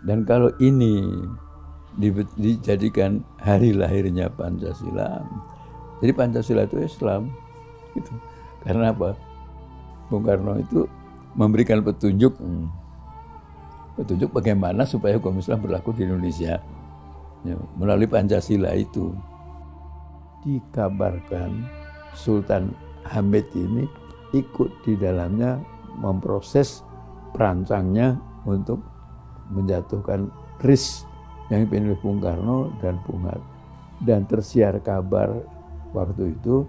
Dan kalau ini dijadikan hari lahirnya Pancasila, jadi Pancasila itu Islam, gitu. Karena apa? Bung Karno itu memberikan petunjuk bagaimana supaya hukum Islam berlaku di Indonesia, ya, melalui Pancasila itu. Dikabarkan Sultan Hamid ini ikut di dalamnya memproses perancangnya untuk menjatuhkan RIS yang dipilih Bung Karno dan Bung Hatta. Dan tersiar kabar waktu itu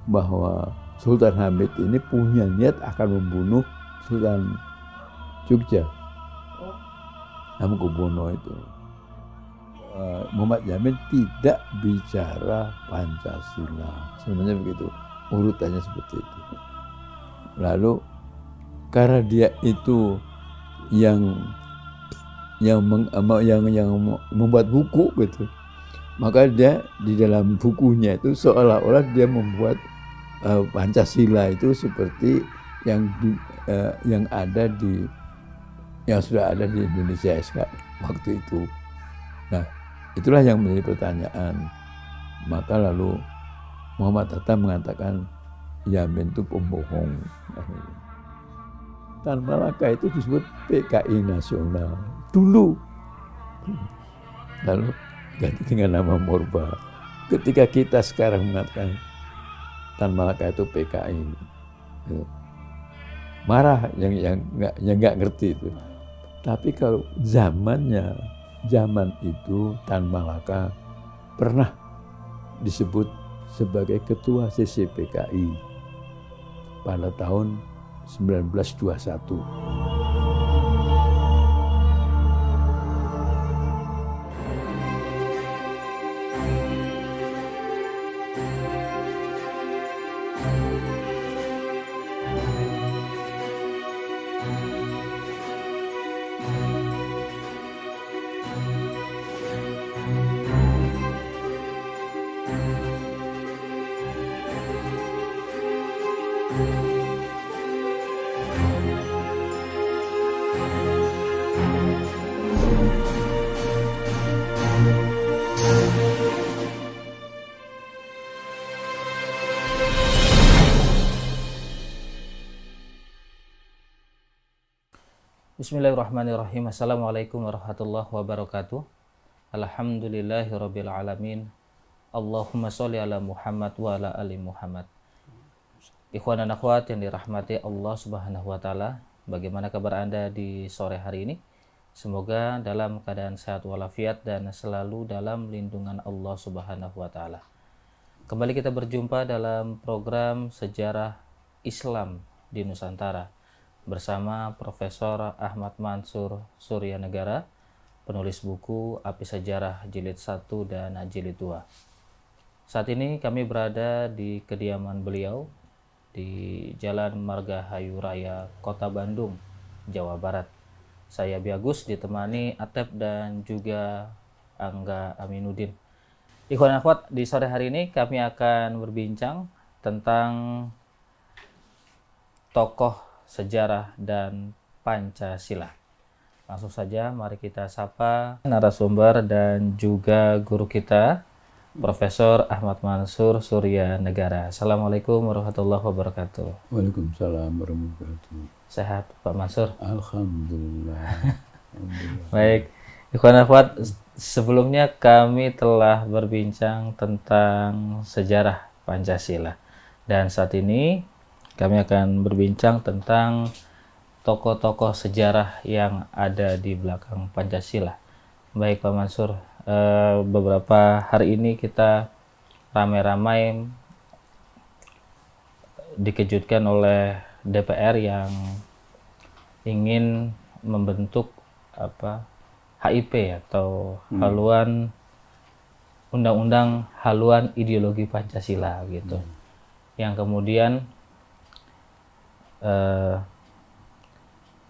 bahwa Sultan Hamid ini punya niat akan membunuh Sultan Jogja, Hamengkubuwono itu. Muhammad Yamin tidak bicara Pancasila, sebenarnya begitu, urutannya seperti itu. Lalu karena dia itu yang membuat buku gitu, maka dia di dalam bukunya itu seolah-olah dia membuat Pancasila itu seperti yang sudah ada di Indonesia waktu itu. Nah, itulah yang menjadi pertanyaan. Maka lalu Muhammad Hatta mengatakan Yamin itu pembohong. Tan Malaka itu disebut PKI nasional dulu. Lalu ganti dengan nama Morba. Ketika kita sekarang mengatakan Tan Malaka itu PKI, marah yang nggak ngerti itu. Tapi kalau zaman itu Tan Malaka pernah disebut sebagai ketua CCPKI pada tahun 1921. Bismillahirrahmanirrahim. Assalamualaikum warahmatullahi wabarakatuh. Alhamdulillahirabbil alamin. Allahumma sholli ala Muhammad wa ala ali Muhammad. Ikhwan dan akhwat yang dirahmati Allah Subhanahu wa taala, bagaimana kabar Anda di sore hari ini? Semoga dalam keadaan sehat walafiat dan selalu dalam lindungan Allah Subhanahu wa taala. Kembali kita berjumpa dalam program Sejarah Islam di Nusantara bersama Profesor Ahmad Mansur Suryanegara, penulis buku Api Sejarah Jilid 1 dan Jilid 2. Saat ini kami berada di kediaman beliau di Jalan Margahayu Raya, Kota Bandung, Jawa Barat. Saya Biagus ditemani Atep dan juga Angga Aminuddin. Ikhwan akhwat, di sore hari ini kami akan berbincang tentang tokoh sejarah dan Pancasila. Langsung saja mari kita sapa narasumber dan juga guru kita, Profesor Ahmad Mansur Suryanegara. Assalamualaikum warahmatullahi wabarakatuh. Waalaikumsalam warahmatullahi wabarakatuh. Sehat Pak Mansur? Alhamdulillah. Baik, ikhwan akhwat, sebelumnya kami telah berbincang tentang sejarah Pancasila. Dan saat ini kami akan berbincang tentang tokoh-tokoh sejarah yang ada di belakang Pancasila. Baik Pak Mansur, beberapa hari ini kita ramai-ramai dikejutkan oleh DPR yang ingin membentuk HIP atau haluan undang-undang haluan ideologi Pancasila gitu. Yang kemudian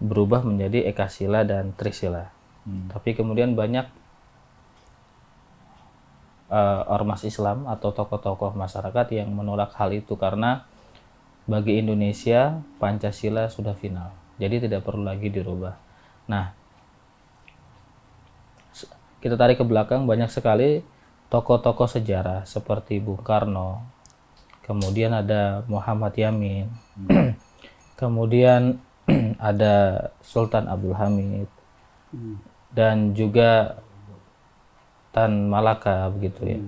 berubah menjadi Ekasila dan Trisila. Tapi kemudian banyak ormas Islam atau tokoh-tokoh masyarakat yang menolak hal itu karena bagi Indonesia Pancasila sudah final, jadi tidak perlu lagi dirubah. Nah, kita tarik ke belakang, banyak sekali tokoh-tokoh sejarah seperti Bung Karno, kemudian ada Muhammad Yamin, kemudian ada Sultan Abdul Hamid, dan juga Tan Malaka begitu ya,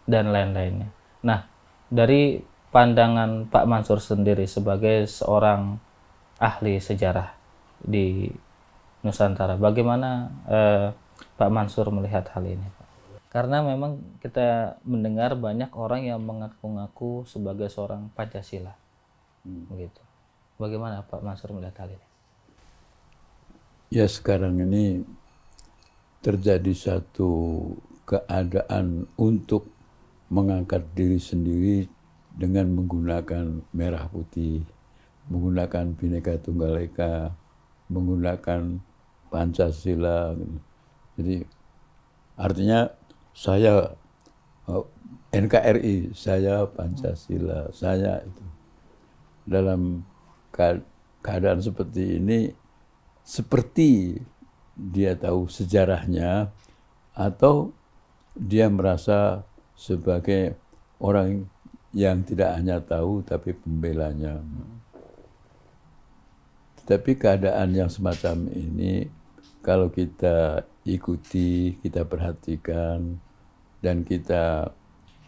dan lain-lainnya. Nah, dari pandangan Pak Mansur sendiri sebagai seorang ahli sejarah di Nusantara, bagaimana Pak Mansur melihat hal ini, Pak? Karena memang kita mendengar banyak orang yang mengaku-ngaku sebagai seorang Pancasila, begitu. Bagaimana Pak Mansur melihat hal ini? Ya, sekarang ini terjadi satu keadaan untuk mengangkat diri sendiri dengan menggunakan merah putih, menggunakan Bhinneka Tunggal Ika, menggunakan Pancasila. Jadi artinya saya NKRI, saya Pancasila, saya itu. Dalam keadaan seperti ini, seperti dia tahu sejarahnya atau dia merasa sebagai orang yang tidak hanya tahu tapi pembelanya. Tetapi keadaan yang semacam ini kalau kita ikuti, kita perhatikan dan kita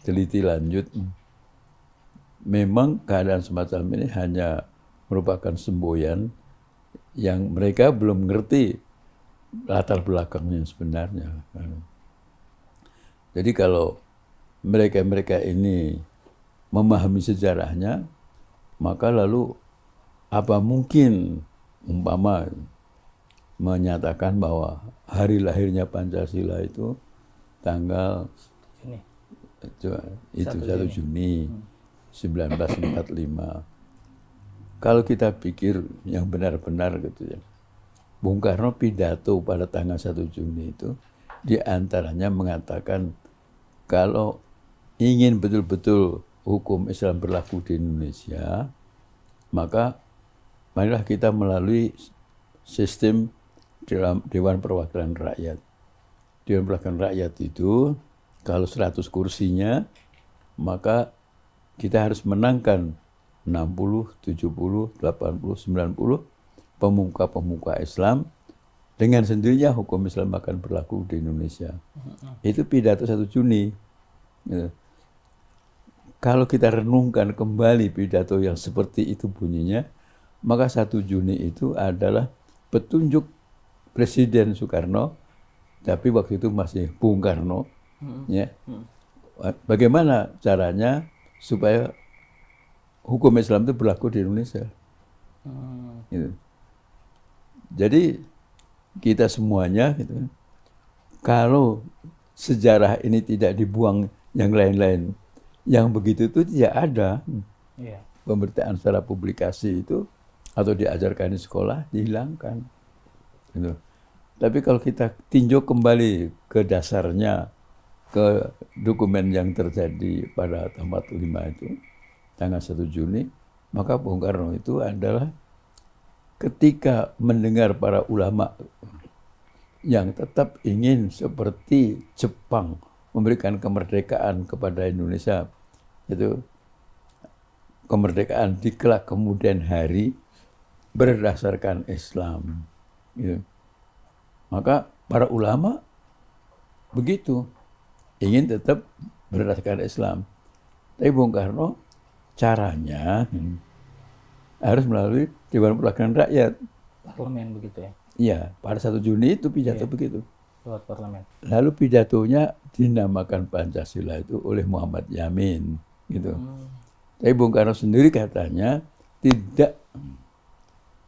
teliti lanjut, memang keadaan semacam ini hanya merupakan semboyan yang mereka belum ngerti latar belakangnya sebenarnya. Jadi kalau mereka ini memahami sejarahnya, maka lalu apa mungkin umpama menyatakan bahwa hari lahirnya Pancasila itu tanggal itu 1 Juni 1945. Kalau kita pikir yang benar-benar gitu ya, Bung Karno pidato pada tanggal 1 Juni itu diantaranya mengatakan kalau ingin betul-betul hukum Islam berlaku di Indonesia, maka marilah kita melalui sistem dalam Dewan Perwakilan Rakyat. Dewan Perwakilan Rakyat itu kalau 100 kursinya, maka kita harus menangkan 60, 70, 80, 90 pemuka-pemuka Islam, dengan sendirinya hukum Islam akan berlaku di Indonesia. Itu pidato 1 Juni. Kalau kita renungkan kembali pidato yang seperti itu bunyinya, maka 1 Juni itu adalah petunjuk Presiden Soekarno, tapi waktu itu masih Bung Karno. Ya. Bagaimana caranya supaya hukum Islam itu berlaku di Indonesia. Gitu. Jadi kita semuanya gitu, kalau sejarah ini tidak dibuang yang lain-lain, yang begitu itu tidak ada. Pemberitaan secara publikasi itu atau diajarkan di sekolah dihilangkan. Gitu. Tapi kalau kita tinjau kembali ke dasarnya, ke dokumen yang terjadi pada tanggal 5 itu, tanggal 1 Juni, maka Bung Karno itu adalah ketika mendengar para ulama yang tetap ingin seperti Jepang memberikan kemerdekaan kepada Indonesia, itu kemerdekaan di kelak kemudian hari berdasarkan Islam. Gitu. Maka para ulama begitu, ingin tetap berdasarkan Islam. Tapi Bung Karno caranya harus melalui Dewan Perwakilan Rakyat. Parlemen begitu ya? Iya, pada 1 Juni itu pidato begitu. Lewat parlemen. Lalu pidatonya dinamakan Pancasila itu oleh Muhammad Yamin. Gitu. Tapi Bung Karno sendiri katanya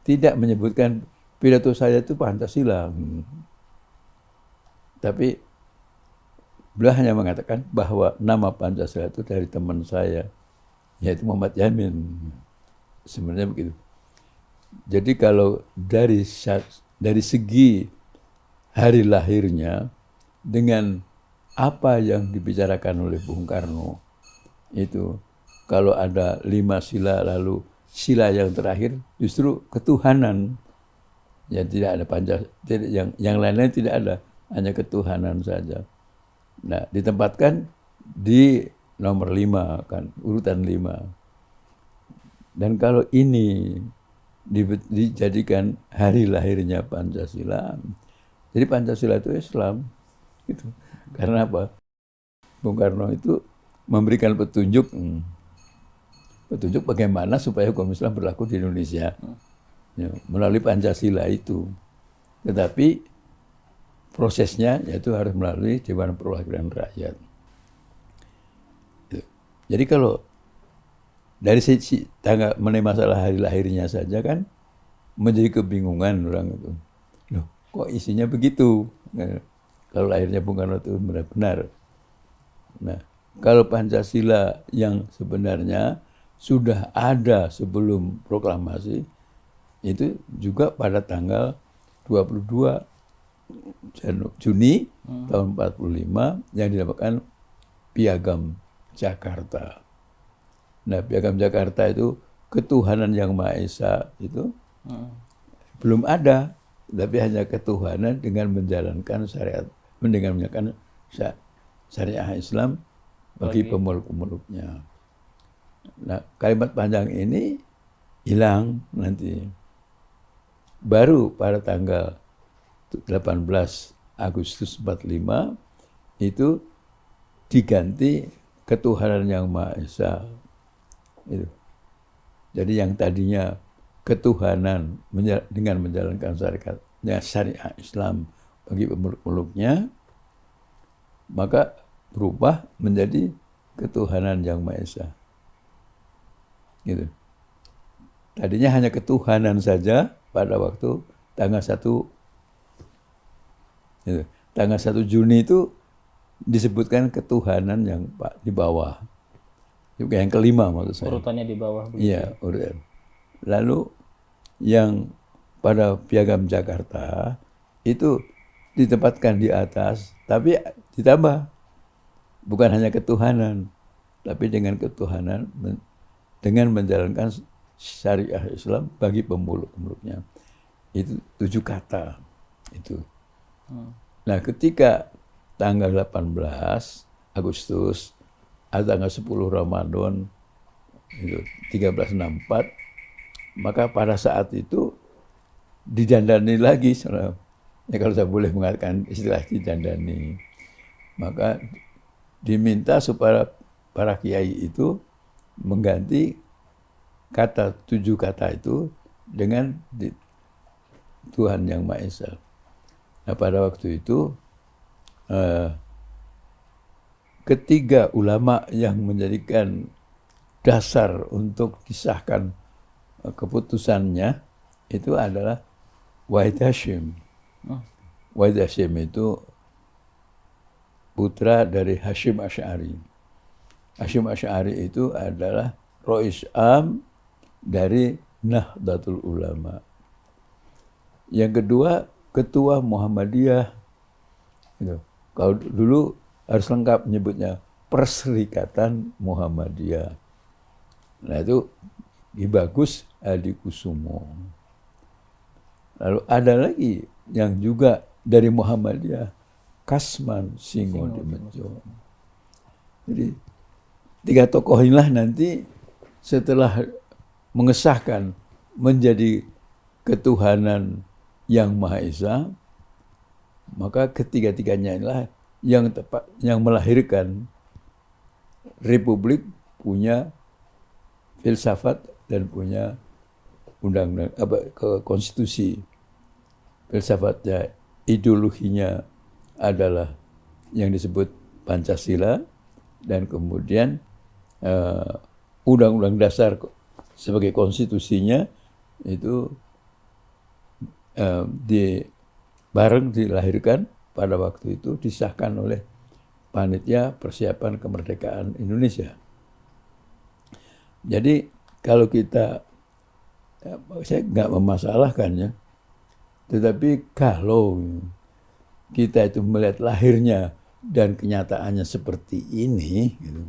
tidak menyebutkan pidato saya itu Pancasila. Tapi beliau hanya mengatakan bahwa nama Pancasila itu dari teman saya, yaitu Muhammad Yamin. Sebenarnya begitu. Jadi kalau dari segi hari lahirnya dengan apa yang dibicarakan oleh Bung Karno, itu kalau ada 5 sila lalu sila yang terakhir justru ketuhanan. Ya tidak ada Pancasila, yang lain-lain tidak ada. hanya ketuhanan saja. Nah, ditempatkan di nomor 5 kan, urutan 5. Dan kalau ini dijadikan hari lahirnya Pancasila, jadi Pancasila itu Islam, gitu. Karena apa? Bung Karno itu memberikan petunjuk bagaimana supaya hukum Islam berlaku di Indonesia, ya, melalui Pancasila itu. Tetapi prosesnya yaitu harus melalui Dewan Perwakilan Rakyat. Jadi kalau dari sisi tanggal mengenai masalah hari lahirnya saja kan menjadi kebingungan orang itu. Loh, kok isinya begitu? Nah, kalau lahirnya Bung Karno itu benar-benar. Nah, kalau Pancasila yang sebenarnya sudah ada sebelum proklamasi itu juga pada tanggal 22 Juni tahun 45 yang dinamakan Piagam Jakarta. Nah, Piagam Jakarta itu ketuhanan yang Maha Esa itu belum ada, tapi hanya ketuhanan dengan menjalankan syariat, dengan menjalankan syariah Islam bagi pemeluk-pemeluknya. Nah, kalimat panjang ini hilang nanti. Baru pada tanggal 18 Agustus 45 itu diganti ketuhanan yang Maha Esa. Itu. Jadi yang tadinya ketuhanan dengan menjalankan syariah Islam bagi pemeluk-pemeluknya, maka berubah menjadi ketuhanan yang Maha Esa. Gitu. Tadinya hanya ketuhanan saja pada waktu tanggal 1 gitu. Tanggal 1 Juni itu disebutkan ketuhanan yang di bawah. Yang kelima maksud saya. Urutannya di bawah. Iya, urutan. Lalu yang pada Piagam Jakarta itu ditempatkan di atas, tapi ditambah bukan hanya ketuhanan, tapi dengan ketuhanan dengan menjalankan syariah Islam bagi pemeluk-pemeluknya. Itu 7 kata itu. Nah, ketika tanggal 18 Agustus atau tanggal 10 Ramadan itu 1364, maka pada saat itu didandani lagi, ya kalau saya boleh mengatakan istilah didandani, maka diminta supaya para kiai itu mengganti 7 kata itu dengan Tuhan yang Maha Esa. Nah, pada waktu itu ketiga ulama yang menjadikan dasar untuk disahkan keputusannya itu adalah Wahid Hasyim. Wahid Hasyim itu putra dari Hasyim Asy'ari. Hasyim Asy'ari itu adalah Rois Am dari Nahdlatul Ulama. Yang kedua, Ketua Muhammadiyah. Gitu. Kalau dulu harus lengkap menyebutnya Perserikatan Muhammadiyah. Nah, itu Ki Bagus Hadikusumo. Lalu ada lagi yang juga dari Muhammadiyah, Kasman Singodimedjo. Jadi 3 tokoh inilah nanti setelah mengesahkan menjadi ketuhanan yang Maha Esa, maka ketiga-tiganya inilah yang tepat, yang melahirkan republik punya filsafat dan punya undang-undang konstitusi. Filsafatnya, ideologinya adalah yang disebut Pancasila, dan kemudian undang-undang dasar sebagai konstitusinya itu bareng dilahirkan pada waktu itu, disahkan oleh Panitia Persiapan Kemerdekaan Indonesia. Jadi kalau kita, saya nggak memasalahkannya, tetapi kalau kita itu melihat lahirnya dan kenyataannya seperti ini, gitu,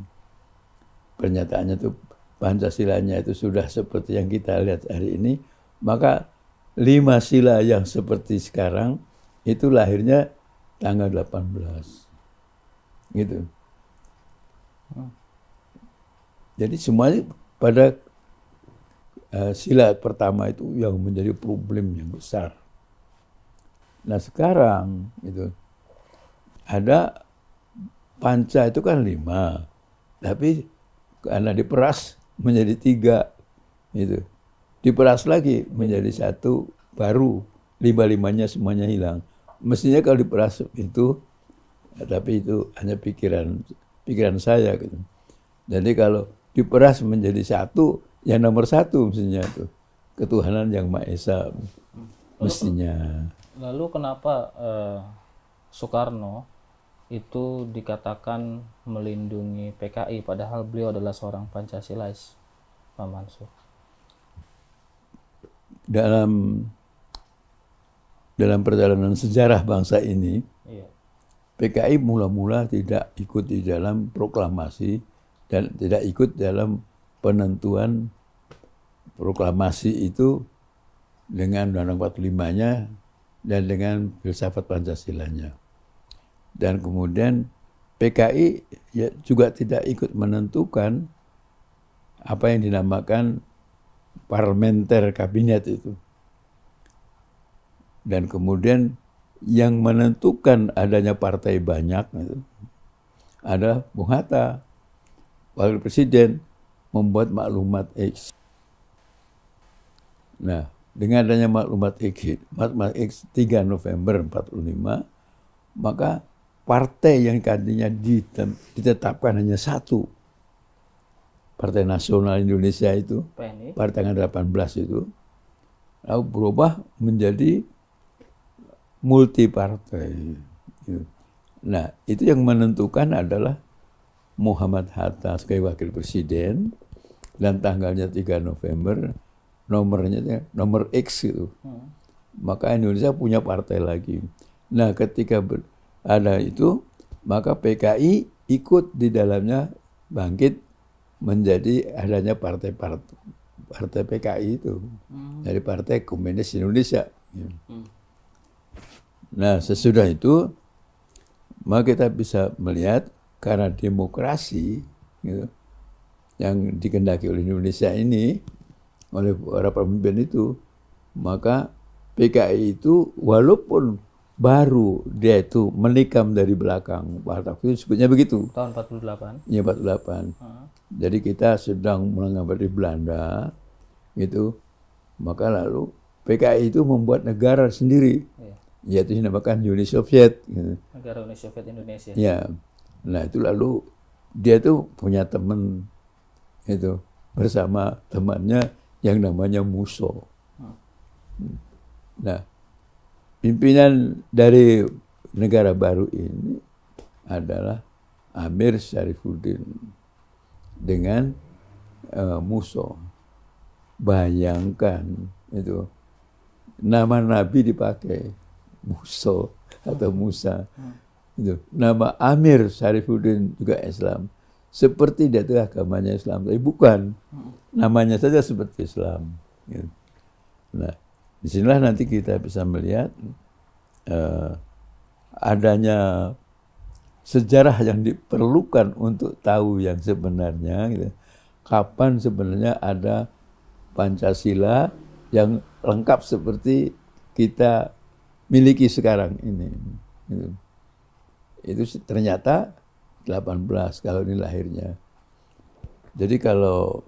pernyataannya itu Pancasilanya itu sudah seperti yang kita lihat hari ini, maka 5 sila yang seperti sekarang itu lahirnya tanggal 18. Gitu. Jadi semuanya pada sila pertama itu yang menjadi problem yang besar. Nah sekarang itu ada panca itu kan 5, tapi karena diperas menjadi 3, gitu. Diperas lagi menjadi 1 baru, 5-5-nya semuanya hilang. Mestinya kalau diperas itu, tapi itu hanya pikiran saya gitu. Jadi kalau diperas menjadi 1, yang nomor 1 mestinya itu ketuhanan yang Maha Esa mestinya. Lalu kenapa Soekarno itu dikatakan melindungi PKI padahal beliau adalah seorang Pancasilais, Pak Mansur? Dalam perjalanan sejarah bangsa ini, Iya. PKI mula-mula tidak ikut di dalam proklamasi dan tidak ikut dalam penentuan proklamasi itu dengan Undang-Undang 45-nya dan dengan filsafat Pancasilanya. Dan kemudian PKI ya juga tidak ikut menentukan apa yang dinamakan parlementer kabinet itu. Dan kemudian yang menentukan adanya partai banyak itu adalah Bung Hatta, Wakil Presiden, membuat maklumat X. Nah, dengan adanya maklumat X 3 November 45, maka partai yang tadinya ditetapkan hanya 1, Partai Nasional Indonesia itu, PNI, pada tanggal 18 itu, lalu berubah menjadi multi partai. Nah, itu yang menentukan adalah Muhammad Hatta sebagai Wakil Presiden, dan tanggalnya 3 November, nomornya nomor X itu. Maka Indonesia punya partai lagi. Nah, ketika ada itu, maka PKI ikut di dalamnya bangkit menjadi adanya partai PKI itu. Dari Partai Komunis Indonesia. Nah, sesudah itu, maka kita bisa melihat karena demokrasi gitu, yang dikehendaki oleh Indonesia ini, oleh para pemimpin itu, maka PKI itu walaupun baru dia itu menikam dari belakang, waktu itu sebutnya begitu. tahun 48. Ya 48. Jadi kita sedang menghadapi Belanda, gitu. Maka lalu PKI itu membuat negara sendiri, yaitu dinamakan Uni Soviet. Gitu. Negara Uni Soviet Indonesia. Ya, nah itu lalu dia tuh punya teman itu bersama temannya yang namanya Musso. Nah, pimpinan dari negara baru ini adalah Amir Syarifuddin dengan Musso. Bayangkan itu nama Nabi dipakai Musso atau Musa. Itu nama Amir Syarifuddin juga Islam. Seperti dia itu agamanya Islam, tapi bukan. Namanya saja seperti Islam. Gitu. Nah, disinilah nanti kita bisa melihat adanya sejarah yang diperlukan untuk tahu yang sebenarnya. Gitu. Kapan sebenarnya ada Pancasila yang lengkap seperti kita miliki sekarang ini. Gitu. Itu ternyata 18 kalau ini lahirnya. Jadi kalau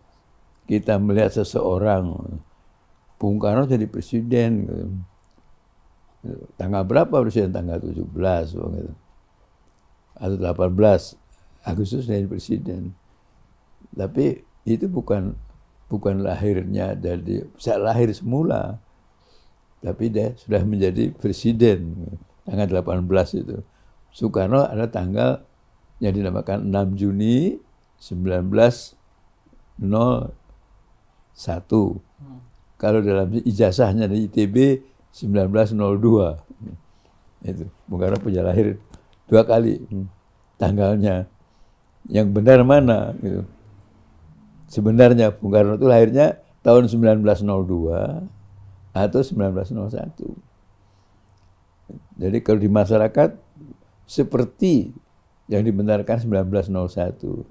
kita melihat seseorang, Bung Karno jadi presiden, gitu. Tanggal berapa presiden? Tanggal 17, gitu. Atau 18 Agustus jadi presiden. Tapi itu bukan lahirnya dari lahir semula. Tapi dia sudah menjadi presiden tanggal 18 itu. Soekarno ada tanggal yang dinamakan 6 Juni 1901. Kalau dalam ijazahnya dari ITB 1902. Itu Bung Karno punya lahir 2 kali tanggalnya. Yang benar mana? Gitu. Sebenarnya Bung Karno itu lahirnya tahun 1902 atau 1901. Jadi kalau di masyarakat seperti yang dibenarkan 1901.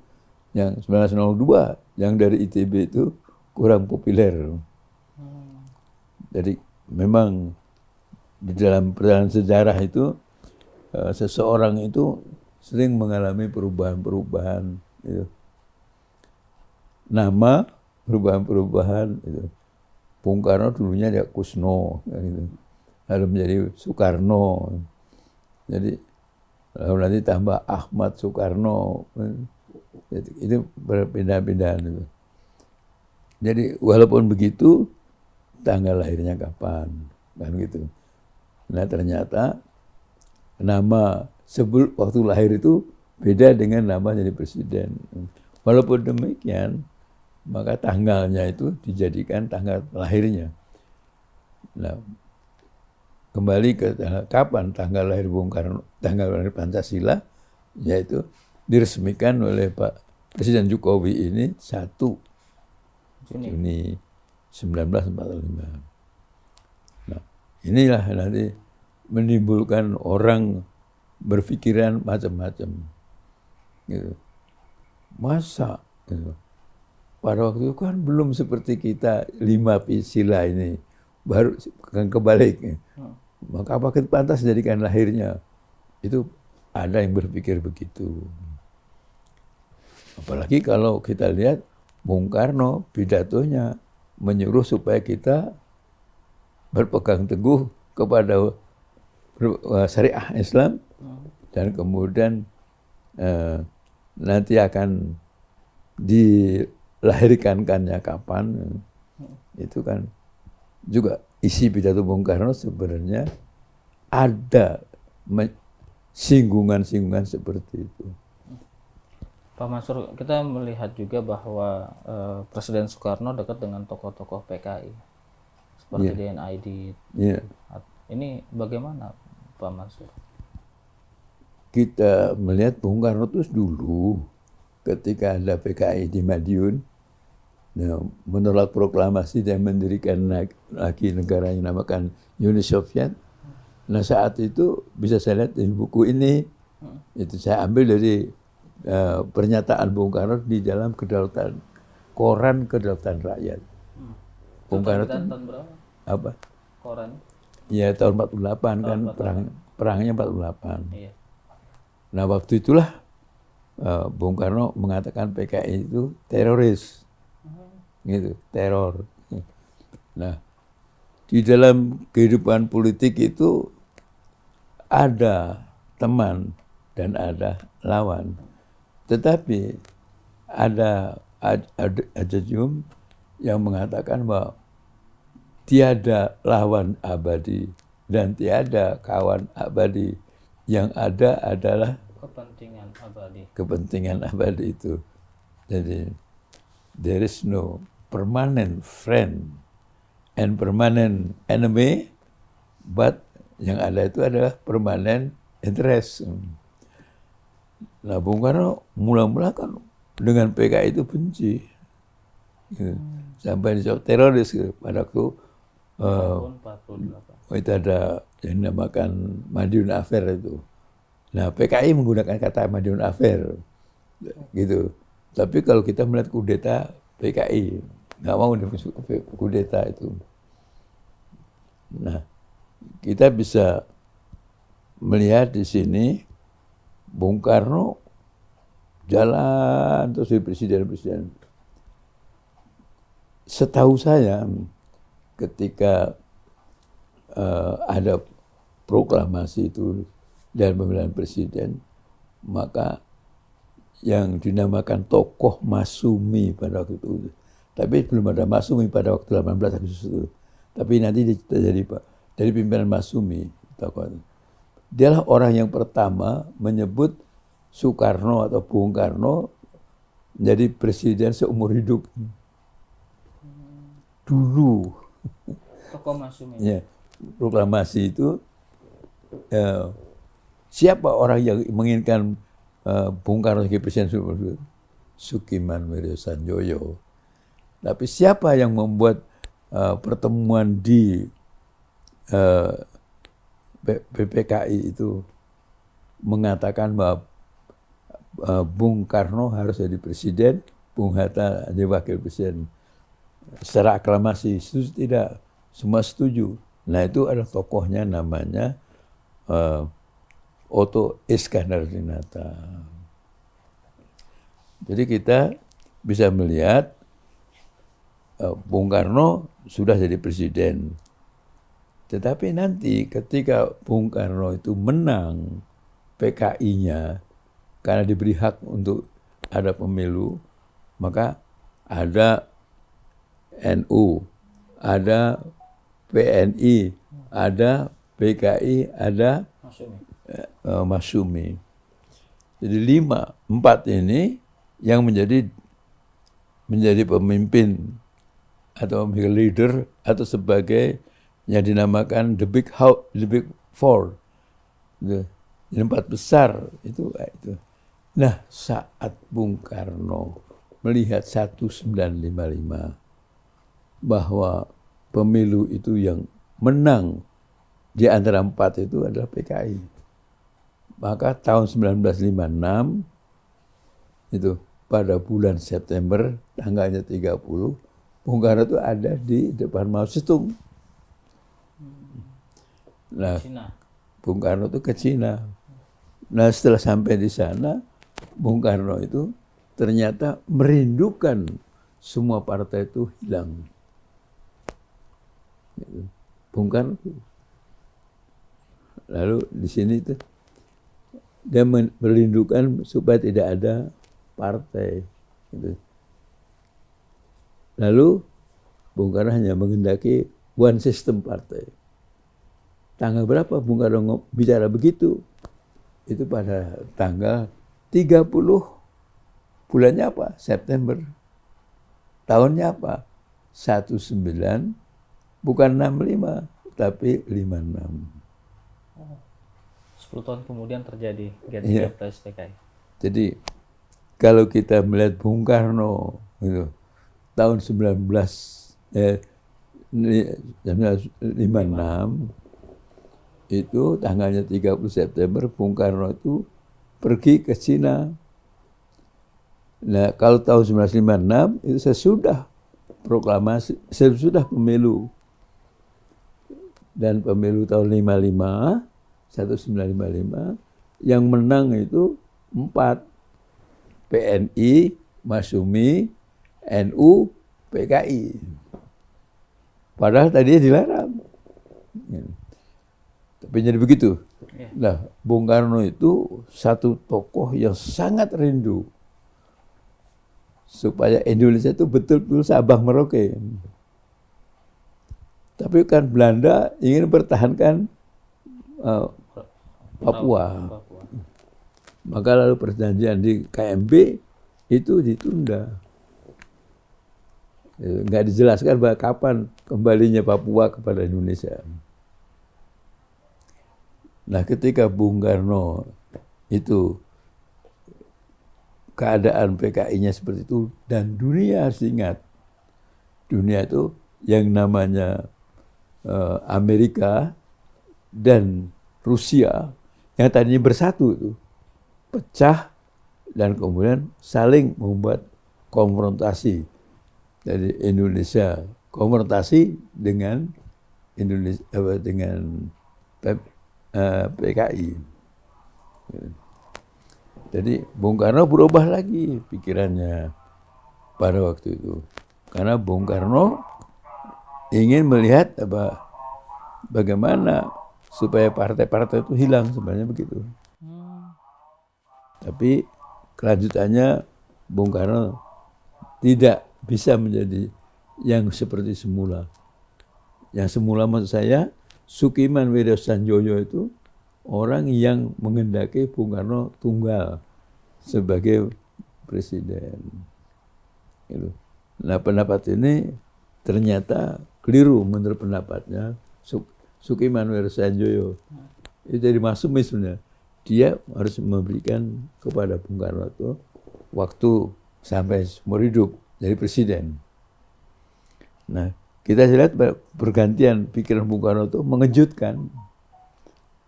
Yang 1902 yang dari ITB itu kurang populer. Jadi memang di dalam perjalanan sejarah itu seseorang itu sering mengalami perubahan-perubahan gitu. Nama perubahan-perubahan itu. Bung Karno dulunya dia Kusno gitu. Lalu menjadi Soekarno. Jadi lalu nanti tambah Ahmad Soekarno. Jadi, itu berpindah-pindah gitu. Jadi walaupun begitu tanggal lahirnya kapan kan gitu. Nah ternyata nama sebelum waktu lahir itu beda dengan nama jadi presiden. Walaupun demikian, maka tanggalnya itu dijadikan tanggal lahirnya. Nah, kembali ke kapan tanggal lahir Bung Karno, tanggal lahir Pancasila, yaitu diresmikan oleh Pak Presiden Jokowi ini 1 Juni 1945. Nah, inilah nanti menimbulkan orang berpikiran macam-macam. Gitu. Masa gitu. Pada waktu itu kan belum seperti kita 5 sila ini, baru akan kebalik. Maka apakah pantas jadikan lahirnya? Itu ada yang berpikir begitu. Apalagi kalau kita lihat Bung Karno pidatonya menyuruh supaya kita berpegang teguh kepada syariah Islam dan kemudian nanti akan dilahirkannya kapan, itu kan juga isi pidato Bung Karno sebenarnya ada singgungan-singgungan seperti itu. Pak Mansur, kita melihat juga bahwa Presiden Soekarno dekat dengan tokoh-tokoh PKI seperti DNID. Ini bagaimana Pak Mansur? Kita melihat Bung Karno itu dulu ketika ada PKI di Madiun, menolak proklamasi dan mendirikan lagi negara yang dinamakan Uni Soviet. Nah saat itu bisa saya lihat di buku ini, itu saya ambil dari pernyataan Bung Karno di dalam kedaulatan koran kedaulatan rakyat. Bung Karno itu tahun berapa? Apa? Koran? Ya tahun 48 kan perangnya 48. Iya. Nah waktu itulah Bung Karno mengatakan PKI itu teroris, gitu, teror. Nah di dalam kehidupan politik itu ada teman dan ada lawan. Tetapi ada adajum yang mengatakan bahwa tiada lawan abadi dan tiada kawan abadi. Yang ada adalah kepentingan abadi. Kepentingan abadi itu. Jadi there is no permanent friend and permanent enemy, but yang ada itu adalah permanent interest. Nah, Bung Karno mula-mula kan dengan PKI itu benci. Gitu. Sampai disebut teroris gitu. Pada waktu itu ada yang dinamakan Madiun Affair itu. Nah, PKI menggunakan kata Madiun Affair. Gitu. Tapi kalau kita melihat kudeta PKI, nggak mau kudeta itu. Nah, kita bisa melihat di sini Bung Karno jalan terus jadi presiden. Setahu saya ketika ada proklamasi itu dan pemilihan presiden, maka yang dinamakan tokoh Masumi pada waktu itu, tapi belum ada Masumi pada waktu 18 Agustus itu, tapi nanti jadi dari pimpinan Masumi tokoh. Dialah orang yang pertama menyebut Soekarno atau Bung Karno menjadi presiden seumur hidup. Dulu. Tokoh Masumi. Ya, proklamasi itu siapa orang yang menginginkan Bung Karno sebagai presiden seumur hidup? Sukiman Wiryo Sanjoyo. Tapi siapa yang membuat pertemuan di PPKI itu? mengatakan bahwa Bung Karno harus jadi presiden, Bung Hatta jadi wakil presiden. Secara aklamasi itu tidak semua setuju. Nah itu ada tokohnya namanya Otto Iskandar-Dinata. Jadi kita bisa melihat Bung Karno sudah jadi presiden. Tetapi nanti ketika Bung Karno itu menang PKI-nya, karena diberi hak untuk ada pemilu, maka ada NU, ada PNI, ada PKI, ada Masyumi. Jadi 4 ini yang menjadi pemimpin atau leader atau sebagai yang dinamakan the big four, yang 4 besar itu. Nah, saat Bung Karno melihat 1955 bahwa pemilu itu yang menang di antara 4 itu adalah PKI, maka tahun 1956 itu pada bulan September tanggalnya 30, Bung Karno itu ada di depan Mao Zedong. Nah, Bung Karno itu ke Cina. Nah, setelah sampai di sana, Bung Karno itu ternyata merindukan semua partai itu hilang. Bung Karno. Lalu di sini itu dia merindukan supaya tidak ada partai. Lalu Bung Karno hanya menghendaki one system partai. Tanggal berapa Bung Karno bicara begitu? Itu pada tanggal 30 bulannya apa? September. Tahunnya apa? 19, bukan 65, tapi 56. 10 tahun kemudian terjadi ganti kepres PKI. Jadi kalau kita melihat Bung Karno gitu, tahun 1956 itu tanggalnya 30 September Bung Karno itu pergi ke Cina. Nah, kalau tahun 1956 itu sesudah proklamasi, sesudah pemilu. Dan pemilu tahun 1955 yang menang itu 4. PNI, Masyumi, NU, PKI. Padahal tadinya dilarang. Tapi jadi begitu. Nah, Bung Karno itu satu tokoh yang sangat rindu supaya Indonesia itu betul-betul Sabang Merauke. Tapi kan Belanda ingin mempertahankan Papua. Maka lalu perjanjian di KMB itu ditunda. Nggak dijelaskan bahwa kapan kembalinya Papua kepada Indonesia. Nah, ketika Bung Karno itu keadaan PKI-nya seperti itu, dan dunia harus ingat, dunia itu yang namanya Amerika dan Rusia yang tadinya bersatu itu pecah dan kemudian saling membuat konfrontasi. Jadi Indonesia konfrontasi dengan Indonesia dengan PKI. Jadi Bung Karno berubah lagi pikirannya pada waktu itu. Karena Bung Karno ingin melihat bagaimana supaya partai-partai itu hilang, sebenarnya begitu. Tapi kelanjutannya Bung Karno tidak bisa menjadi yang seperti semula. Yang semula maksud saya, Sukiman Widosanjoyo itu orang yang menghendaki Bung Karno tunggal sebagai presiden. Nah, pendapat ini ternyata keliru menurut pendapatnya Sukiman Widosanjoyo. Itu dari Masyumi sebenarnya. Dia harus memberikan kepada Bung Karno itu waktu sampai seumur hidup jadi presiden. Nah, kita lihat pergantian pikiran Bung Karno itu mengejutkan.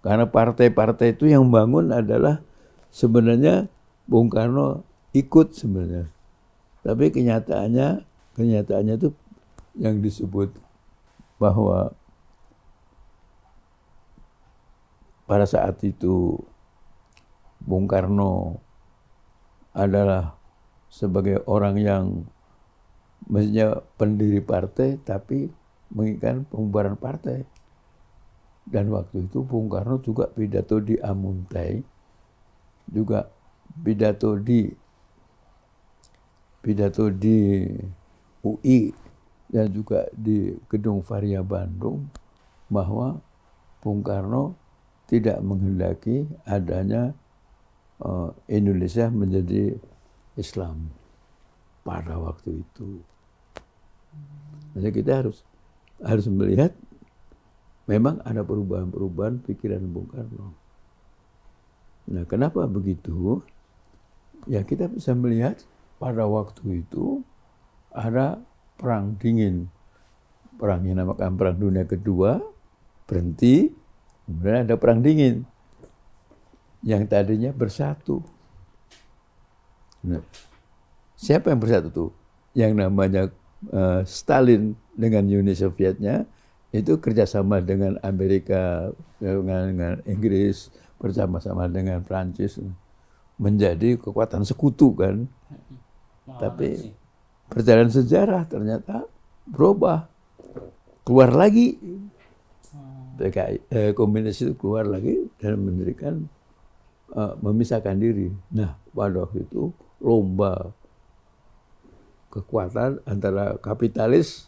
Karena partai-partai itu yang bangun adalah sebenarnya Bung Karno ikut sebenarnya. Tapi kenyataannya itu yang disebut bahwa pada saat itu Bung Karno adalah sebagai orang yang mestinya pendiri partai tapi menginginkan pembubaran partai. Dan waktu itu Bung Karno juga pidato di Amuntai, juga pidato di UI dan juga di Gedung Varia Bandung, bahwa Bung Karno tidak menghendaki adanya Indonesia menjadi Islam pada waktu itu. Jadi kita harus melihat memang ada perubahan-perubahan pikiran Bung Karno. Nah, kenapa begitu? Ya kita bisa melihat pada waktu itu ada perang dingin. Perang yang dinamakan Perang Dunia Kedua berhenti, kemudian ada perang dingin yang tadinya bersatu. Nah, siapa yang bersatu tuh? Yang namanya Stalin dengan Uni Sovietnya itu kerjasama dengan Amerika, dengan Inggris, bersama-sama dengan Prancis menjadi kekuatan sekutu kan. Tapi perjalanan sejarah ternyata berubah, keluar lagi PKI, komunis itu keluar lagi dan mendirikan memisahkan diri. Nah, pada waktu itu lomba kekuatan antara kapitalis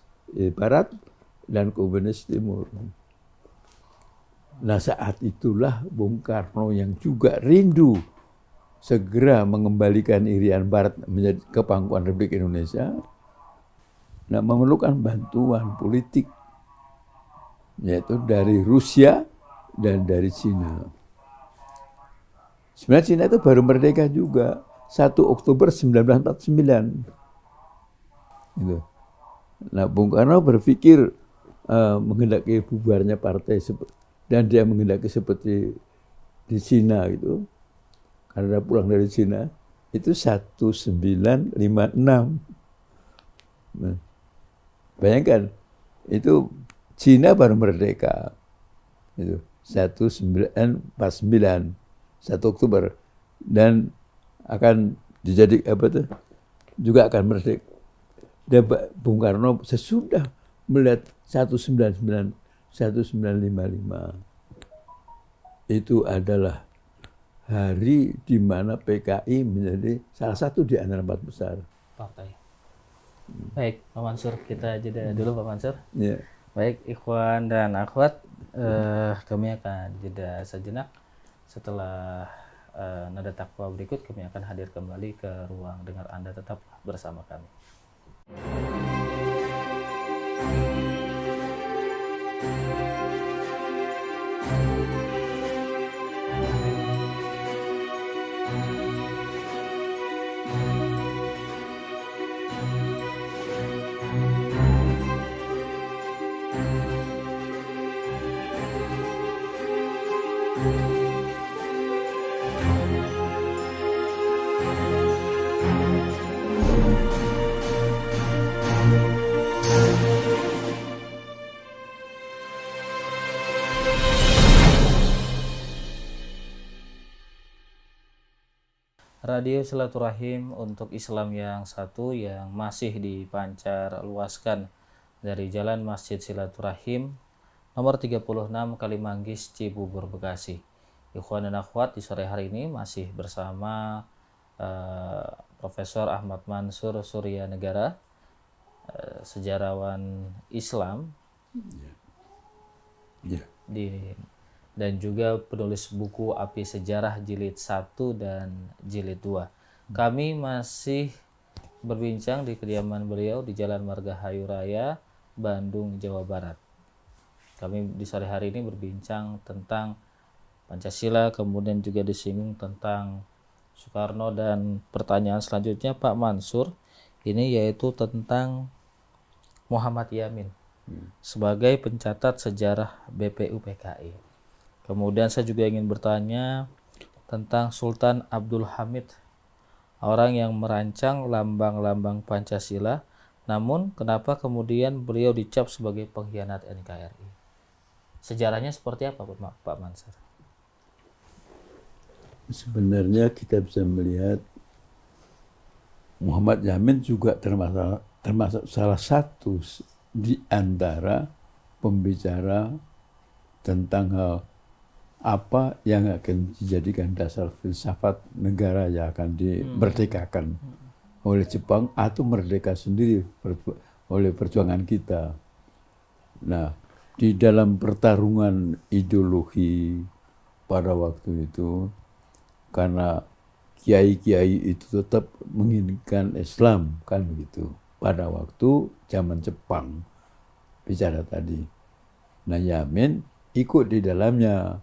barat dan komunis timur. Nah, saat itulah Bung Karno yang juga rindu segera mengembalikan Irian Barat menjadi ke pangkuan Republik Indonesia, nah memerlukan bantuan politik, yaitu dari Rusia dan dari Cina. Sebenarnya Cina itu baru merdeka juga 1 Oktober 1949. Gitu. Nah, Bung Karno berpikir menghendaki bubarnya partai dan dia menghendaki seperti di Cina gitu. Karena pulang dari Cina itu 1956. Nah, bayangkan itu Cina baru merdeka. Itu 1949 1 Oktober dan akan dijadi juga akan merdeka. Dan Bung Karno sesudah melihat 1955 itu adalah hari di mana PKI menjadi salah satu di antara 4 besar partai. Baik, Pak Mansur, kita jeda dulu Pak Mansur. Ya. Baik, ikhwan dan akhwat, kami akan jeda sejenak. Setelah nada takwa berikut, kami akan hadir kembali ke ruang dengar Anda. Tetap bersama kami. Radio Silaturahim untuk Islam yang satu yang masih dipancar luaskan dari Jalan Masjid Silaturahim nomor 36 Kalimanggis, Cibubur, Bekasi. Ikhwan dan akhwat, di sore hari ini masih bersama Profesor Ahmad Mansur Surya Negara, sejarawan Islam dan juga penulis buku Api Sejarah Jilid 1 dan Jilid 2. Kami masih berbincang di kediaman beliau di Jalan Margahayu Raya, Bandung, Jawa Barat. Kami di sore hari ini berbincang tentang Pancasila, kemudian juga disinggung tentang Soekarno, dan pertanyaan selanjutnya Pak Mansur ini yaitu tentang Muhammad Yamin sebagai pencatat sejarah BPUPKI. Kemudian saya juga ingin bertanya tentang Sultan Abdul Hamid, orang yang merancang lambang-lambang Pancasila, namun kenapa kemudian beliau dicap sebagai pengkhianat NKRI? Sejarahnya seperti apa Pak Mansur? Sebenarnya kita bisa melihat Muhammad Yamin juga termasuk salah satu di antara pembicara tentang hal apa yang akan dijadikan dasar filsafat negara yang akan dimerdekakan oleh Jepang atau merdeka sendiri oleh perjuangan kita. Nah, di dalam pertarungan ideologi pada waktu itu, karena kiai-kiai itu tetap menginginkan Islam, kan begitu. Pada waktu zaman Jepang, bicara tadi. Nah, Yamin ikut di dalamnya,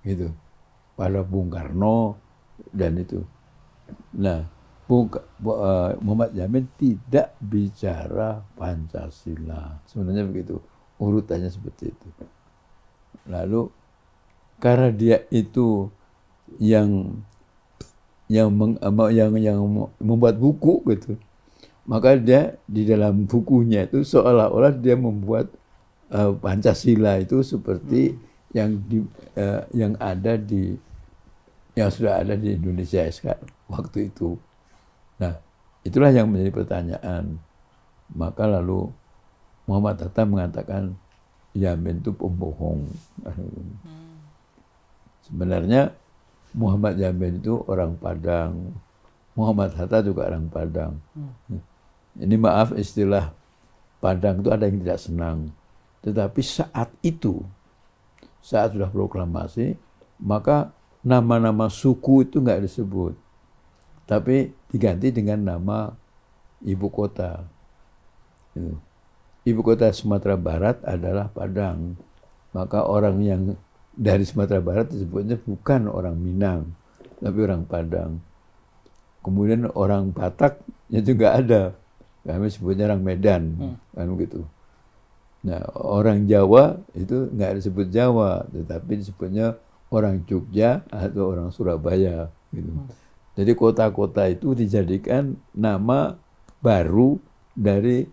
gitu. Pada Bung Karno dan itu. Nah, Muhammad Yamin tidak bicara Pancasila. Sebenarnya begitu. Urutannya seperti itu. Lalu, karena dia itu yang membuat buku gitu, maka dia di dalam bukunya itu seolah-olah dia membuat Pancasila itu seperti yang sudah ada di Indonesia sekarang waktu itu. Nah, itulah yang menjadi pertanyaan. Maka lalu Muhammad Hatta mengatakan Yamin itu pembohong. Sebenarnya Muhammad Yamin itu orang Padang. Muhammad Hatta juga orang Padang. Ini maaf istilah Padang itu ada yang tidak senang. Tetapi saat itu, saat sudah proklamasi, maka nama-nama suku itu nggak disebut. Tapi diganti dengan nama ibu kota. Ibu kota Sumatera Barat adalah Padang. Maka orang yang dari Sumatera Barat disebutnya bukan orang Minang, tapi orang Padang. Kemudian orang Bataknya juga ada. Kami sebutnya orang Medan, kan begitu. Nah, orang Jawa itu nggak disebut Jawa, tetapi disebutnya orang Jogja atau orang Surabaya, gitu. Jadi kota-kota itu dijadikan nama baru dari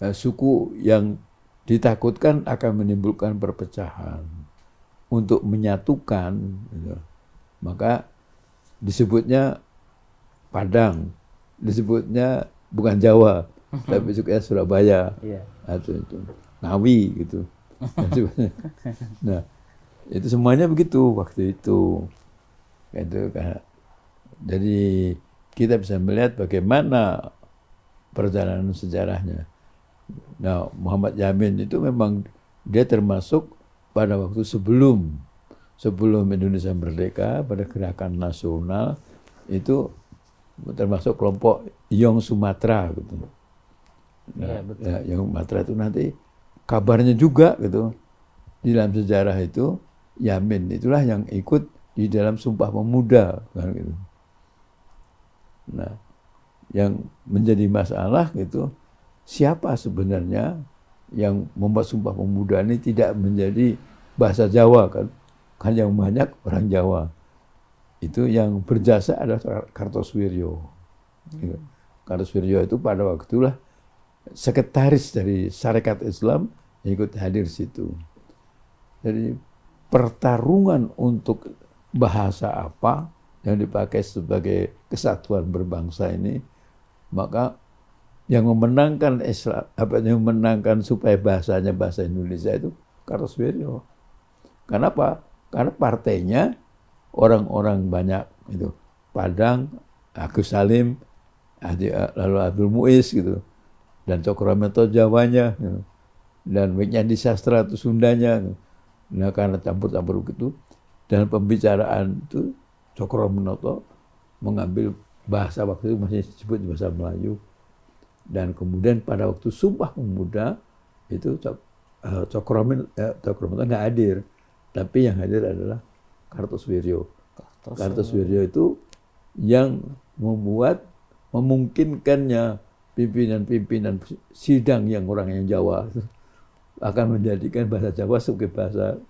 suku yang ditakutkan akan menimbulkan perpecahan. Untuk menyatukan, gitu. Maka disebutnya Padang, disebutnya bukan Jawa, tapi disebutnya Surabaya, atau itu Ngawi, gitu. Nah, itu semuanya begitu waktu itu. Gitu kan. Jadi kita bisa melihat bagaimana perjalanan sejarahnya. Nah, Muhammad Yamin itu memang dia termasuk pada waktu sebelum Indonesia merdeka, pada gerakan nasional itu termasuk kelompok Yong Sumatera, gitu. Nah, Yong Sumatera itu nanti kabarnya juga gitu di dalam sejarah itu Yamin itulah yang ikut di dalam Sumpah Pemuda, kan gitu. Nah, yang menjadi masalah gitu, siapa sebenarnya yang membuat Sumpah Pemuda ini tidak menjadi bahasa Jawa, kan yang banyak orang Jawa. Itu yang berjasa adalah Kartosuwiryo. Kartosuwiryo itu pada waktulah sekretaris dari Sarekat Islam yang ikut hadir situ. Jadi pertarungan untuk bahasa apa yang dipakai sebagai kesatuan berbangsa ini, maka yang memenangkan Islam, yang memenangkan supaya bahasanya bahasa Indonesia itu Kartosuwiryo. Kenapa? Karena partainya orang-orang banyak itu, Padang, Agus Salim, lalu Abdul Muiz gitu, dan Cokroaminoto Jawanya, gitu. Dan Wiknyadi Sastra itu Sundanya. Gitu. Nah, karena campur-campur gitu, dalam pembicaraan itu Cokroaminoto mengambil bahasa waktu itu masih disebut bahasa Melayu. Dan kemudian pada waktu Sumpah Pemuda itu Cokroaminoto nggak hadir, tapi yang hadir adalah Kartosuwiryo. Kartosuwiryo itu yang memungkinkannya pimpinan-pimpinan sidang yang orang yang Jawa akan menjadikan bahasa Jawa sebagai bahasa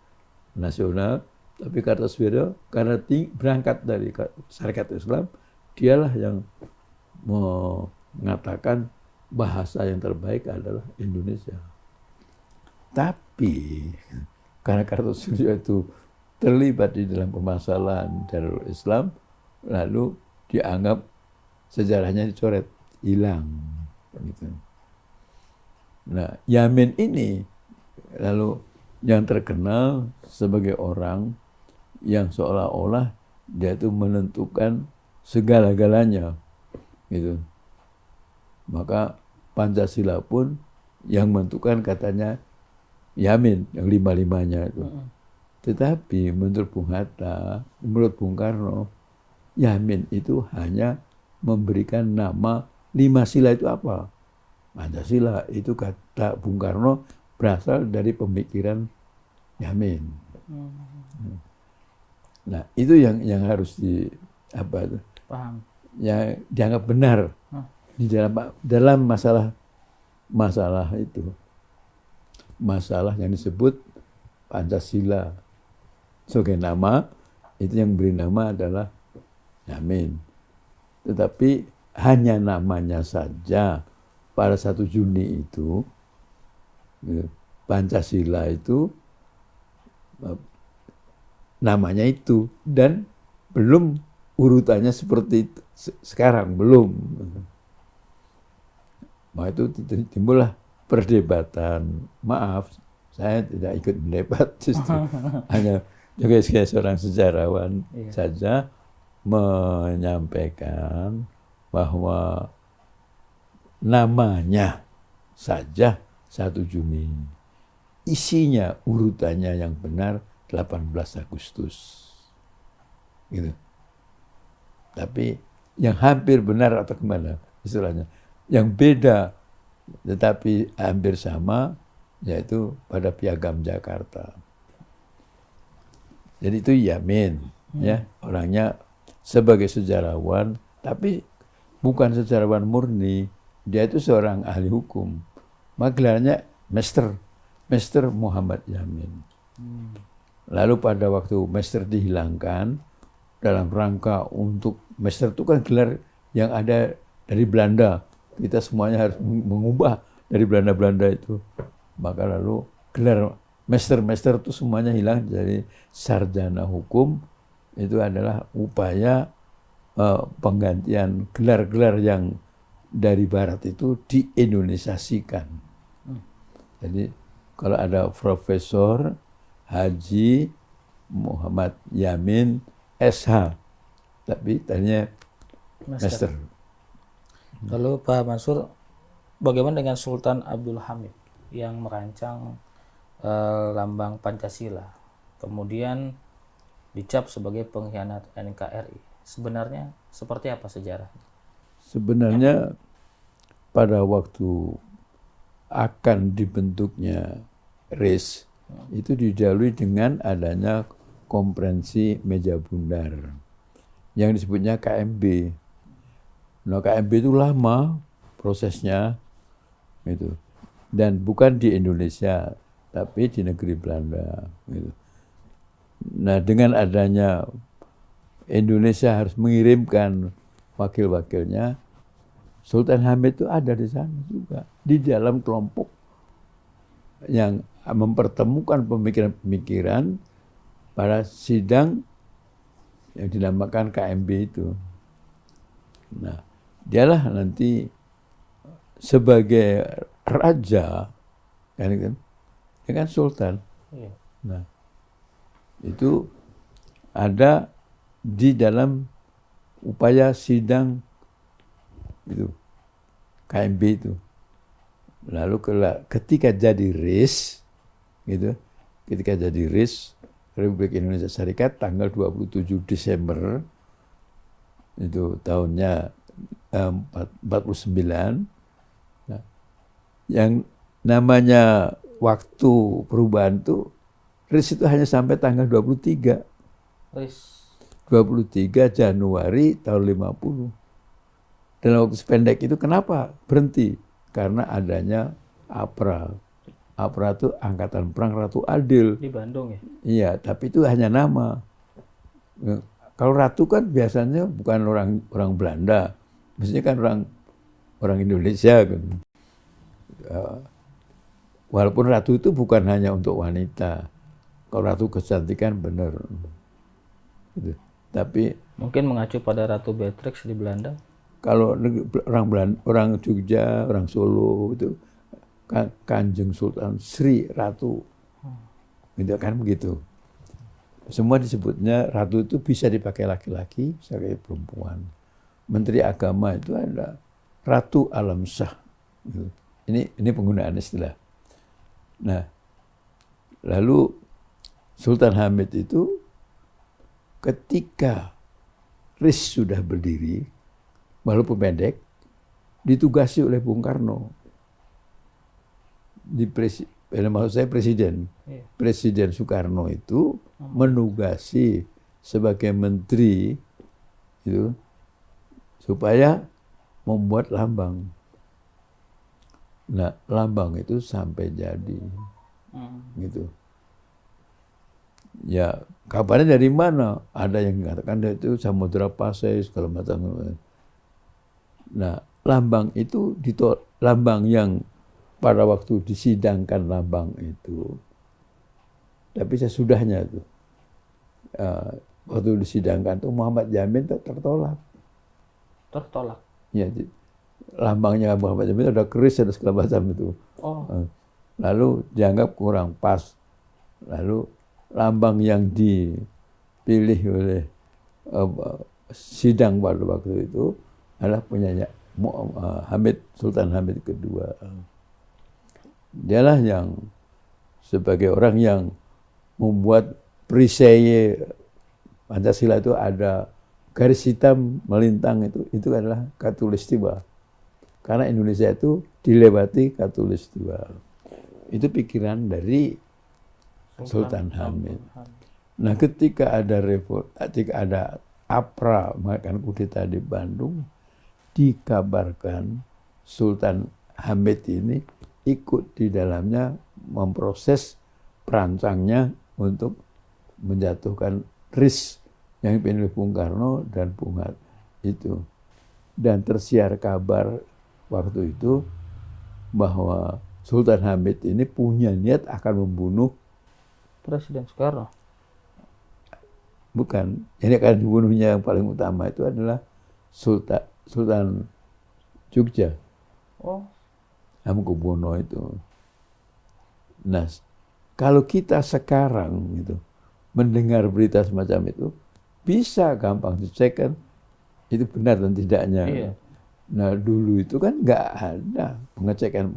nasional, Tapi Kartosuwiryo karena berangkat dari syarikat Islam, dialah yang mengatakan bahasa yang terbaik adalah Indonesia. Tapi karena Kartosuwiryo itu terlibat di dalam permasalahan Darul Islam, lalu dianggap sejarahnya dicoret, hilang. Gitu. Nah, Yamin ini lalu yang terkenal sebagai orang yang seolah-olah dia itu menentukan segala-galanya, gitu. Maka Pancasila pun yang menentukan katanya Yamin, yang lima-limanya itu. Tetapi menurut Bung Hatta, menurut Bung Karno, Yamin itu hanya memberikan nama 5 sila itu apa? Pancasila itu kata Bung Karno berasal dari pemikiran Yamin. Nah, itu yang harus paham. Yang dianggap benar di dalam masalah itu. Masalah yang disebut Pancasila sebagai nama, itu yang beri nama adalah Yamin. Tetapi hanya namanya saja pada 1 Juni itu, Pancasila itu namanya itu, dan belum urutannya seperti itu. Sekarang belum. Maka itu timbullah perdebatan. Maaf, saya tidak ikut mendebat, justru hanya juga sebagai seorang sejarawan saja menyampaikan bahwa namanya saja 1 Juni. Isinya, urutannya yang benar 18 Agustus. Gitu. Tapi yang hampir benar atau kemana istilahnya. Yang beda tetapi hampir sama, yaitu pada Piagam Jakarta. Jadi itu Yamin, ya, orangnya sebagai sejarawan, tapi bukan sejarawan murni. Dia itu seorang ahli hukum. Maka gelarnya Master Muhammad Yamin. Lalu pada waktu Master dihilangkan, dalam rangka untuk Master itu kan gelar yang ada dari Belanda. Kita semuanya harus mengubah dari Belanda itu. Maka lalu gelar Master itu semuanya hilang dari sarjana hukum. Itu adalah upaya penggantian gelar-gelar yang dari barat itu di-Indonesasikan. Jadi kalau ada Profesor Haji Muhammad Yamin SH, tapi tadinya Master. Lalu Pak Mansur, bagaimana dengan Sultan Abdul Hamid yang merancang lambang Pancasila, kemudian dicap sebagai pengkhianat NKRI? Sebenarnya seperti apa sejarahnya? Sebenarnya pada waktu akan dibentuknya RIS itu didahului dengan adanya konferensi meja bundar yang disebutnya KMB. Nah, KMB itu lama prosesnya gitu. Dan bukan di Indonesia, tapi di negeri Belanda gitu. Nah, dengan adanya Indonesia harus mengirimkan wakil-wakilnya, Sultan Hamid itu ada di sana juga, di dalam kelompok yang mempertemukan pemikiran-pemikiran pada sidang yang dinamakan KMB itu. Nah, dialah nanti sebagai raja, kan, dia kan sultan. Nah, itu ada di dalam upaya sidang itu KMB itu. Lalu ketika jadi RIS, gitu, ketika jadi RIS Republik Indonesia Serikat tanggal 27 Desember itu tahunnya 49. Nah, yang namanya waktu perubahan itu RIS itu hanya sampai tanggal 23. RIS 23 Januari tahun 50. Dalam waktu sependek itu kenapa berhenti? Karena adanya APRA, APRA itu Angkatan Perang Ratu Adil. Di Bandung ya? Iya, tapi itu hanya nama. Kalau ratu kan biasanya bukan orang Belanda, mestinya kan orang Indonesia kan. Walaupun ratu itu bukan hanya untuk wanita. Kalau ratu kecantikan benar. Gitu. Tapi mungkin mengacu pada Ratu Beatrix di Belanda. Kalau orang Jogja, orang Solo itu Kanjeng Sultan Sri Ratu, gitu kan begitu. Semua disebutnya ratu itu bisa dipakai laki-laki, bisa dipakai perempuan. Menteri Agama itu ada Ratu Alam Shah. Gitu. Ini penggunaan istilah. Nah, lalu Sultan Hamid itu ketika RIS sudah berdiri, walaupun pendek, ditugasi oleh Bung Karno. Maksud saya presiden. Presiden Soekarno itu menugasi sebagai menteri itu supaya membuat lambang. Nah, lambang itu sampai jadi. Gitu. Ya, kabarnya dari mana? Ada yang mengatakan itu Samudra Pasai segala macam. Nah, lambang itu lambang yang pada waktu disidangkan lambang itu, tapi sesudahnya itu, waktu disidangkan itu Muhammad Yamin tertolak. Tertolak? Ya, lambangnya Muhammad Yamin ada keris ada segala macam itu. Lalu dianggap kurang pas. Lalu lambang yang dipilih oleh sidang pada waktu itu adalah punyanya Sultan Hamid kedua. Dialah yang sebagai orang yang membuat perisai Pancasila itu ada garis hitam melintang itu adalah Katulistiwa. Karena Indonesia itu dilewati Katulistiwa. Itu pikiran dari Sultan Hamid. Nah, ketika ada APRA mengadakan kudeta di Bandung, dikabarkan Sultan Hamid ini ikut di dalamnya memproses perancangnya untuk menjatuhkan RIS yang dipimpin oleh Bung Karno dan Bung Hatta itu. Dan tersiar kabar waktu itu bahwa Sultan Hamid ini punya niat akan membunuh Presiden Soekarno. Bukan, ini akan dibunuhnya yang paling utama itu adalah Sultan Jogja. Hamengkubuwono itu. Nah, kalau kita sekarang gitu mendengar berita semacam itu, bisa gampang dicek kan itu benar dan tidaknya. Iya. Nah, dulu itu kan nggak ada pengecekan.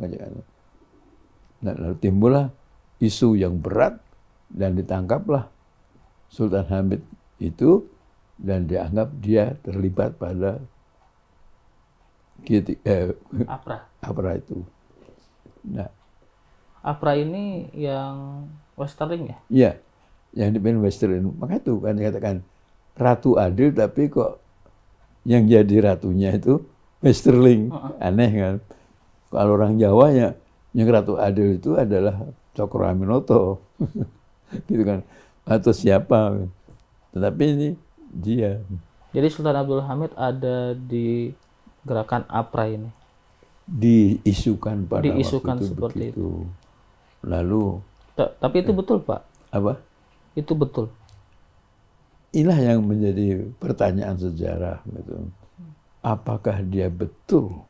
Nah, lalu timbullah isu yang berat dan ditangkaplah Sultan Hamid itu dan dianggap dia terlibat pada APRA itu. Nah, APRA ini yang Westerling ya? Iya, yang dipimpin Westerling. Maka itu kan dikatakan Ratu Adil, tapi kok yang jadi ratunya itu Westerling. Aneh kan? Kalau orang Jawa ya, yang Ratu Adil itu adalah Cokro Aminoto. Gitu kan? Atau siapa. Tetapi ini dia. Jadi Sultan Abdul Hamid ada di gerakan APRA ini? Diisukan pada waktu itu seperti begitu. Lalu tapi itu betul, Pak? Apa? Itu betul. Inilah yang menjadi pertanyaan sejarah gitu. Apakah dia betul?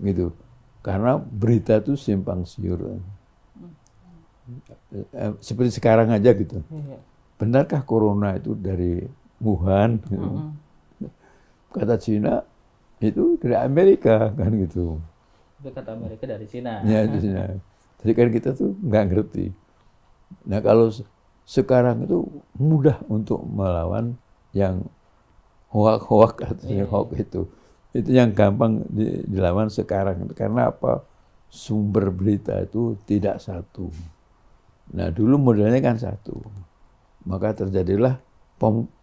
Gitu. Karena berita itu simpang siur. Seperti sekarang aja gitu. Benarkah corona itu dari Wuhan? Gitu. Kata Cina itu dari Amerika kan gitu. Kata Amerika dari Cina. Ya, di Cina. Jadi kan kita tuh nggak ngerti. Nah, kalau sekarang itu mudah untuk melawan yang hoak artinya hoak itu yang gampang dilawan sekarang. Karena apa? Sumber berita itu tidak satu. Nah, dulu modelnya kan satu. Maka terjadilah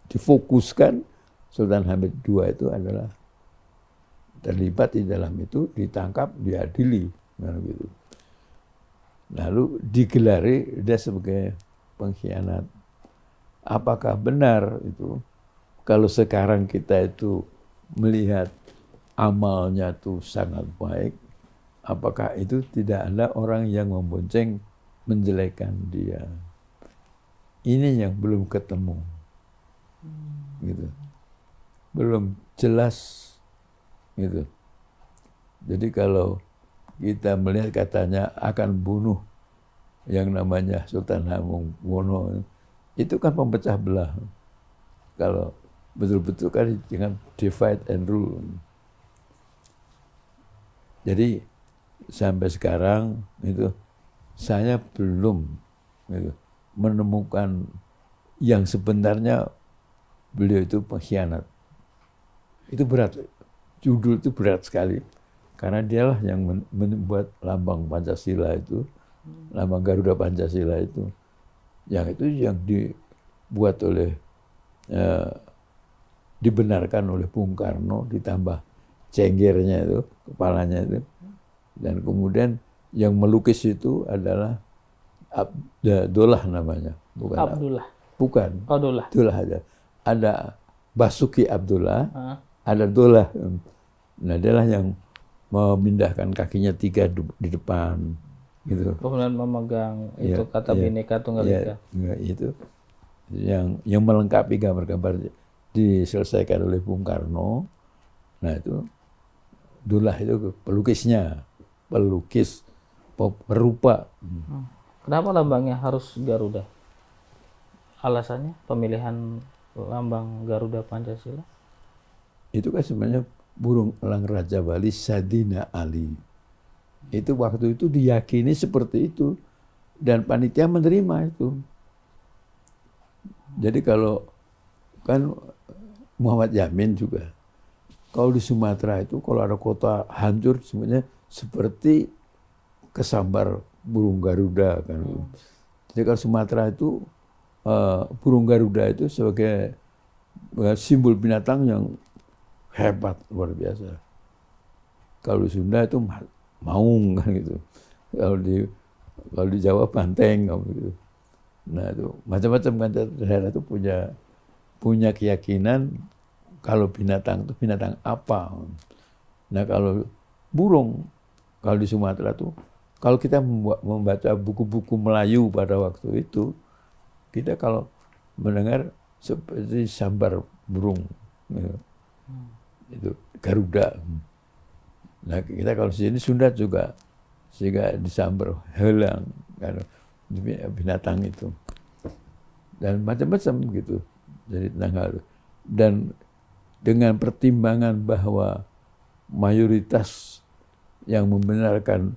difokuskan Sultan Hamid II itu adalah terlibat di dalam itu, ditangkap, diadili, gitu. Lalu digelari dia sebagai pengkhianat. Apakah benar itu? Kalau sekarang kita itu melihat amalnya itu sangat baik, apakah itu tidak ada orang yang membonceng menjelekkan dia? Ini yang belum ketemu, gitu. Belum jelas, gitu. Jadi kalau kita melihat katanya akan bunuh yang namanya Sultan Hamengkubuwono, itu kan pemecah belah. Kalau betul-betul kan dengan divide and rule. Jadi sampai sekarang itu saya belum gitu, menemukan yang sebenarnya beliau itu pengkhianat. Itu berat, judul itu berat sekali. Karena dialah yang membuat lambang Pancasila itu, lambang Garuda Pancasila itu. Yang itu yang dibuat oleh, dibenarkan oleh Bung Karno, ditambah cenggernya itu, kepalanya itu. Dan kemudian yang melukis itu adalah Abdullah namanya. Bukan Abdullah. Bukan. Abdullah. Abdullah aja. Ada Basuki Abdullah, ada Abdullah. Nah, dialah yang memindahkan kakinya 3 di depan, gitu. Kemudian memegang itu kata Bhinneka Tunggal Ika. Itu yang melengkapi gambar-gambar diselesaikan oleh Bung Karno. Nah itu Abdullah itu pelukisnya, pelukis perupa. Kenapa lambangnya harus Garuda? Alasannya pemilihan lambang Garuda Pancasila? Itu kan sebenarnya burung elang Raja Bali Sadina Ali. Itu waktu itu diyakini seperti itu. Dan panitia menerima itu. Jadi kalau kan Muhammad Yamin juga. Kalau di Sumatera itu kalau ada kota hancur sebenarnya seperti kesambar burung Garuda kan. Jadi kalau Sumatera itu burung Garuda itu sebagai simbol binatang yang hebat, luar biasa. Kalau di Sunda itu maung kan gitu. Kalau di Jawa banteng gitu. Nah itu macam-macam kan daerah itu punya keyakinan kalau binatang itu binatang apa. Nah kalau burung, kalau di Sumatera itu, kalau kita membaca buku-buku Melayu pada waktu itu, kita kalau mendengar seperti sambar burung. Gitu. Itu Garuda. Nah kita kalau di sini Sunda juga disambar helang kan binatang itu dan macam-macam gitu. Jadi tentang hal dan dengan pertimbangan bahwa mayoritas yang membenarkan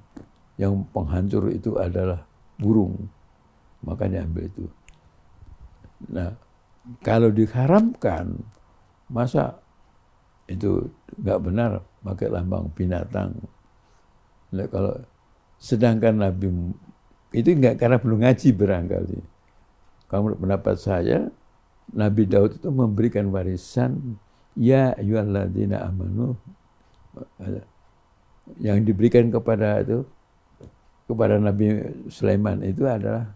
yang penghancur itu adalah burung, makanya ambil itu. Nah kalau diharamkan, masa itu nggak benar pakai lambang binatang. Nah, kalau sedangkan Nabi itu nggak karena belum ngaji barangkali. Kalau menurut pendapat saya, Nabi Daud itu memberikan warisan ya ayyuhalladzina amanu yang diberikan kepada Nabi Sulaiman itu adalah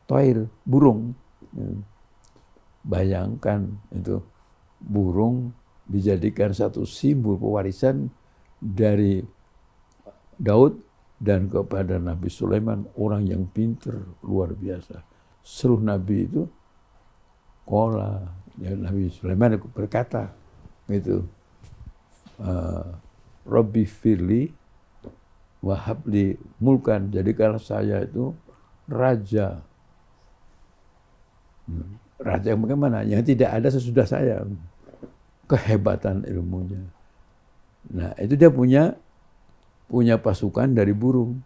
toir, burung. Bayangkan itu burung dijadikan satu simbol pewarisan dari Daud dan kepada Nabi Sulaiman, orang yang pintar luar biasa. Seluruh Nabi itu Nabi Sulaiman berkata gitu, Rabbi firli wahabli mulkan, jadikanlah saya itu raja yang bagaimana? Yang tidak ada sesudah saya. Kehebatan ilmunya. Nah itu dia punya pasukan dari burung.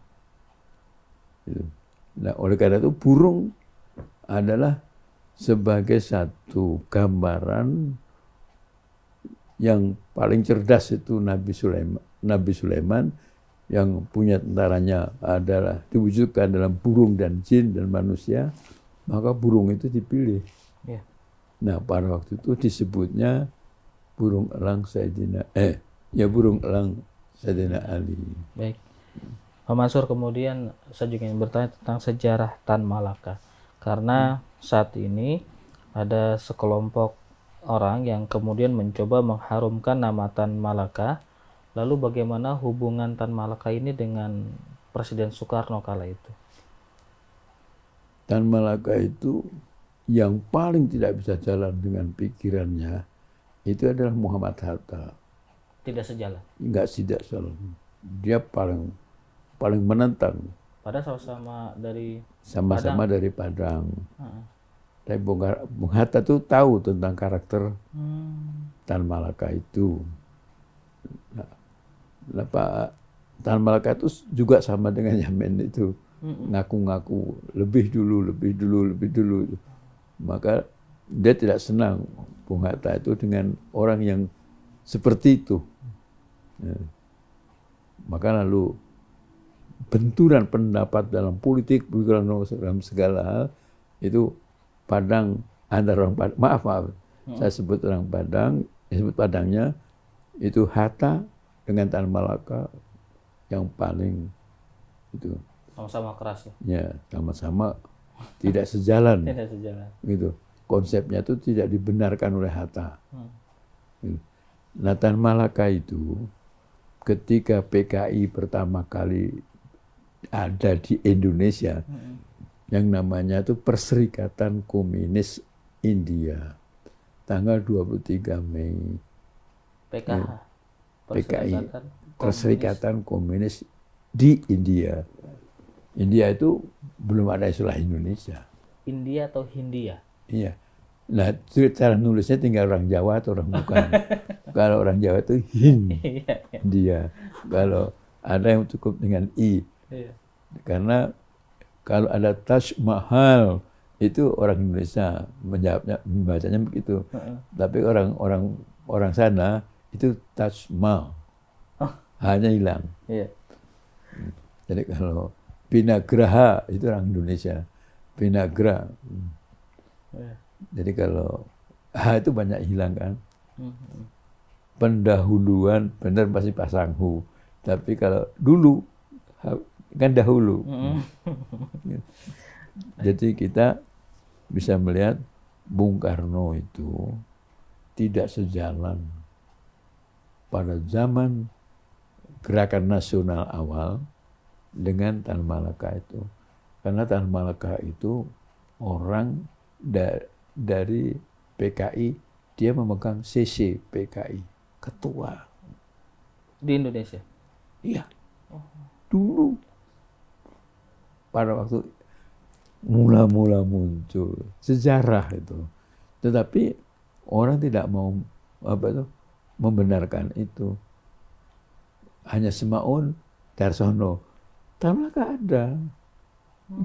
Nah oleh karena itu burung adalah sebagai satu gambaran yang paling cerdas itu Nabi Sulaiman yang punya tentaranya adalah diwujudkan dalam burung dan jin dan manusia, maka burung itu dipilih. Yeah. Nah pada waktu itu disebutnya burung elang Sayyidina Ali. Baik. Pak Mansur, kemudian saya juga ingin bertanya tentang sejarah Tan Malaka. Karena saat ini ada sekelompok orang yang kemudian mencoba mengharumkan nama Tan Malaka. Lalu bagaimana hubungan Tan Malaka ini dengan Presiden Soekarno kala itu? Tan Malaka itu yang paling tidak bisa jalan dengan pikirannya itu adalah Muhammad Hatta. Tidak sejalan. Enggak, tidak jalan. Dia paling menentang. Padahal Sama-sama dari Padang. Tapi Bung Hatta tuh tahu tentang karakter Tan Malaka itu. Nah, Pak Tan Malaka itu juga sama dengan Yamin itu, ngaku-ngaku lebih dulu. Maka dia tidak senang Bung Hatta itu dengan orang yang seperti itu. Maka lalu benturan pendapat dalam politik, dalam segala hal itu Padang, ada orang Padang, maaf, saya sebut orang Padang, sebut Padangnya itu Hatta dengan Tan Malaka yang paling itu. Sama-sama keras ya? Ya, sama-sama tidak sejalan. Tidak sejalan. Gitu. Konsepnya itu tidak dibenarkan oleh Hatta. Gitu. Nah, Tan Malaka itu ketika PKI pertama kali ada di Indonesia, yang namanya itu Perserikatan Komunis India, tanggal 23 Mei. PKH. PKI, Perserikatan Komunis di India. India itu belum ada istilah Indonesia. India atau Hindia? Iya. Nah, cara nulisnya tinggal orang Jawa atau orang bukan. Kalau orang Jawa itu Hindia. Kalau ada yang cukup dengan I. Karena kalau ada Taj Mahal itu orang Indonesia menjawabnya, membacanya begitu. Tapi orang sana itu Taj Mahal. Hanya hilang. Jadi kalau Binagraha itu orang Indonesia. Binagra. Jadi kalau H itu banyak hilang kan. Pendahuluan benar pasti pasang hu. Tapi kalau dulu kan dahulu. Jadi kita bisa melihat Bung Karno itu tidak sejalan pada zaman gerakan nasional awal dengan Tan Malaka itu. Karena Tan Malaka itu orang dari PKI, dia memegang CC PKI, ketua. Di Indonesia? Iya. Dulu pada waktu mula-mula muncul sejarah itu. Tetapi orang tidak mau membenarkan itu. Hanya Semaun, Darsono, Tan Malaka ada.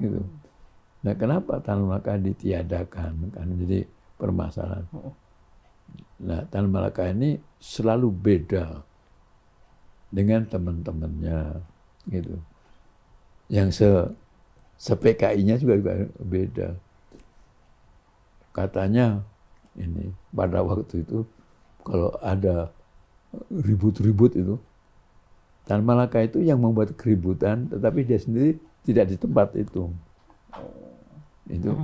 Gitu. Nah, kenapa Tan Malaka ditiadakan? Kan jadi permasalahan. Nah, Tan Malaka ini selalu beda dengan teman-temannya, gitu. Yang se-PKI-nya juga beda. Katanya ini pada waktu itu kalau ada ribut-ribut itu, Tan Malaka itu yang membuat keributan, tetapi dia sendiri tidak di tempat itu. Itu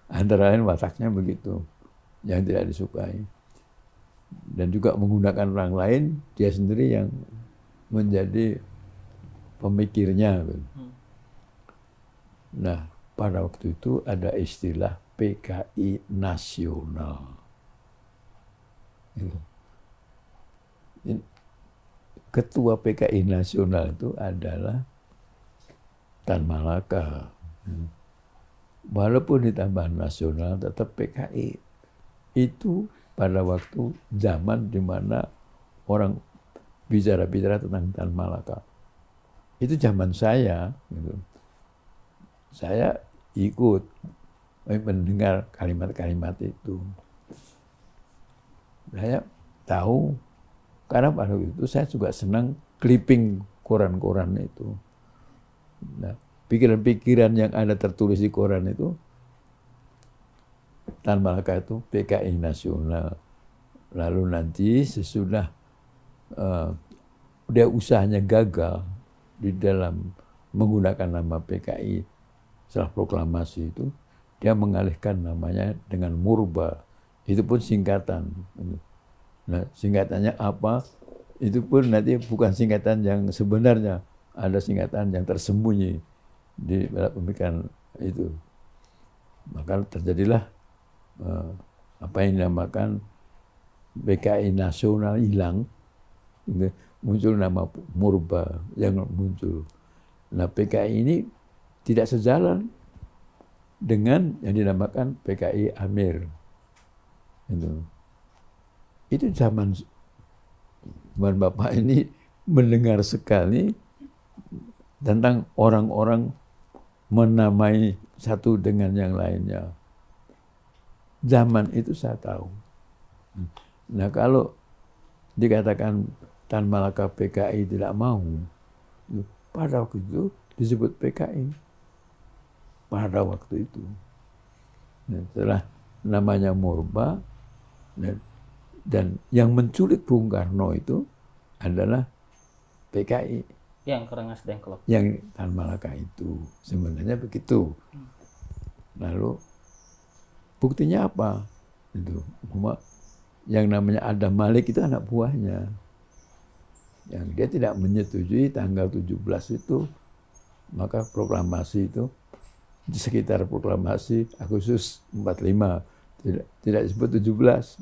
antara lain wataknya begitu, yang tidak disukai. Dan juga menggunakan orang lain, dia sendiri yang menjadi pemikirnya. Nah, pada waktu itu ada istilah PKI nasional. Ketua PKI nasional itu adalah Tan Malaka. Walaupun ditambah nasional, tetap PKI. Itu pada waktu zaman di mana orang bicara-bicara tentang Tan Malaka. Itu zaman saya. Gitu. Saya ikut mendengar kalimat-kalimat itu. Saya tahu, karena pada waktu itu saya juga senang clipping koran-koran itu. Nah, pikiran-pikiran yang ada tertulis di koran itu, Tan Malaka itu PKI nasional. Lalu nanti sesudah dia usahanya gagal di dalam menggunakan nama PKI setelah proklamasi itu, dia mengalihkan namanya dengan Murba. Itu pun singkatan. Nah, singkatannya apa? Itu pun nanti bukan singkatan yang sebenarnya. Ada singkatan yang tersembunyi di dalam pemikiran itu. Maka terjadilah apa yang dinamakan PKI nasional hilang. Muncul nama Murba yang muncul. Nah, PKI ini tidak sejalan dengan yang dinamakan PKI Amir. Itu zaman Bapak ini mendengar sekali tentang orang-orang menamai satu dengan yang lainnya. Zaman itu saya tahu. Nah, kalau dikatakan Tan Malaka PKI tidak mau, pada waktu itu disebut PKI. Pada waktu itu. Nah, setelah namanya Murba, dan yang menculik Bung Karno itu adalah PKI. Yang Karangas Dengklok. Yang Tan Malaka itu. Sebenarnya begitu. Lalu buktinya apa? Itu. Yang namanya Adam Malik itu anak buahnya. Yang dia tidak menyetujui tanggal 17 itu, maka proklamasi itu di sekitar proklamasi Agustus 45 tidak disebut 17.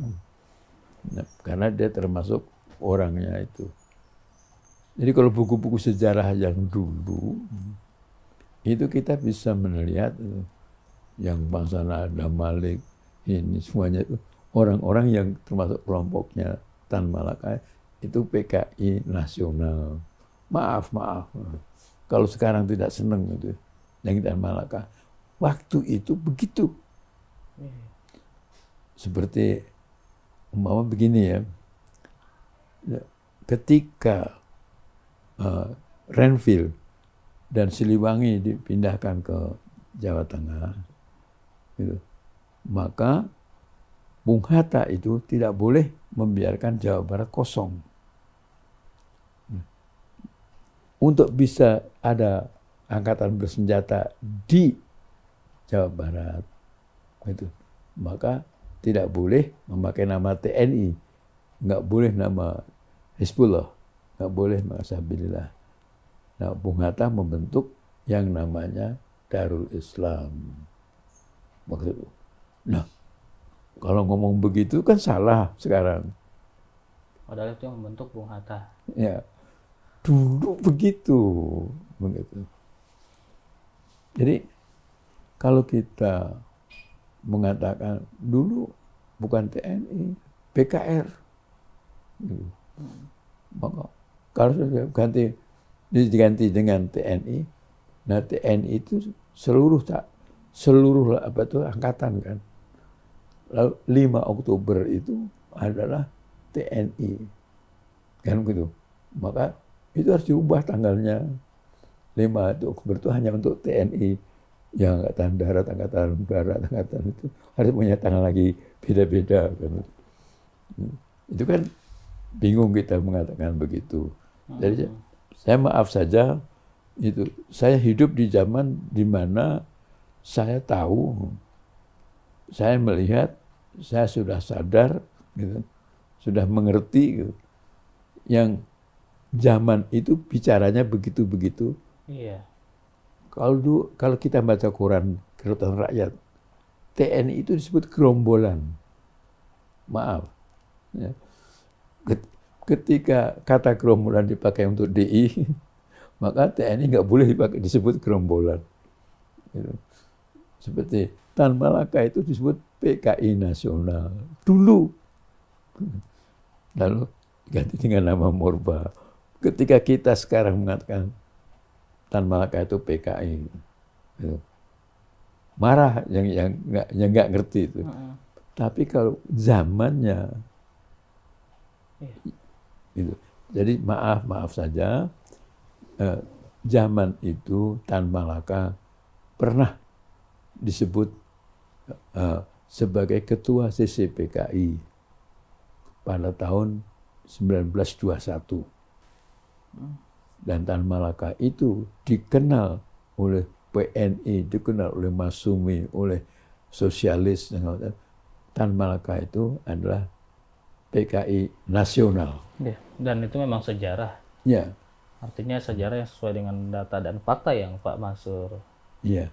Nah, karena dia termasuk orangnya itu. Jadi kalau buku-buku sejarah yang dulu itu kita bisa melihat yang bangsa Adam Malik ini semuanya itu orang-orang yang termasuk kelompoknya Tan Malaka itu PKI nasional. Maaf. Kalau sekarang tidak senang itu yang Tan Malaka. Waktu itu begitu. Seperti umpama begini ya. Ketika Renville dan Siliwangi dipindahkan ke Jawa Tengah, gitu, maka Bung Hatta itu tidak boleh membiarkan Jawa Barat kosong. Untuk bisa ada angkatan bersenjata di Jawa Barat, itu, maka tidak boleh memakai nama TNI, nggak boleh nama Hizbullah, nggak boleh Sabilillah. Nah, Bung Hatta membentuk yang namanya Darul Islam. Waktu itu. Nah, kalau ngomong begitu kan salah sekarang. Padahal itu yang membentuk Bung Hatta. Ya, dulu begitu. Jadi kalau kita mengatakan dulu bukan TNI, PKR. Maka kalau sudah diganti dengan TNI, nah TNI itu seluruh apa itu angkatan kan. Lalu 5 Oktober itu adalah TNI. Kan begitu. Maka itu harus diubah tanggalnya. 5 Oktober itu hanya untuk TNI. Yang angkatan darat, angkatan itu harus punya tanggal lagi beda-beda. Kan. Itu kan bingung kita mengatakan begitu. Jadi saya maaf saja, itu saya hidup di zaman di mana saya tahu, saya melihat, saya sudah sadar, gitu, sudah mengerti, gitu, yang zaman itu bicaranya begitu-begitu. Iya. Kalau kita baca Quran Kedaulatan Rakyat, TNI itu disebut gerombolan. Maaf. Ya. Ketika kata gerombolan dipakai untuk DI, maka TNI nggak boleh disebut gerombolan. Gitu. Seperti Tan Malaka itu disebut PKI nasional dulu. Lalu ganti dengan nama Murba. Ketika kita sekarang mengatakan Tan Malaka itu PKI, gitu, marah yang nggak ngerti itu. Tapi kalau zamannya, gitu. Jadi maaf saja, zaman itu Tan Malaka pernah disebut sebagai ketua CCPKI pada tahun 1921. Dan Tan Malaka itu dikenal oleh PNI, dikenal oleh Masyumi, oleh sosialis. Tan Malaka itu adalah PKI nasional. Ya, dan itu memang sejarah. Ya. Artinya sejarah yang sesuai dengan data dan fakta yang Pak Mansur Iya.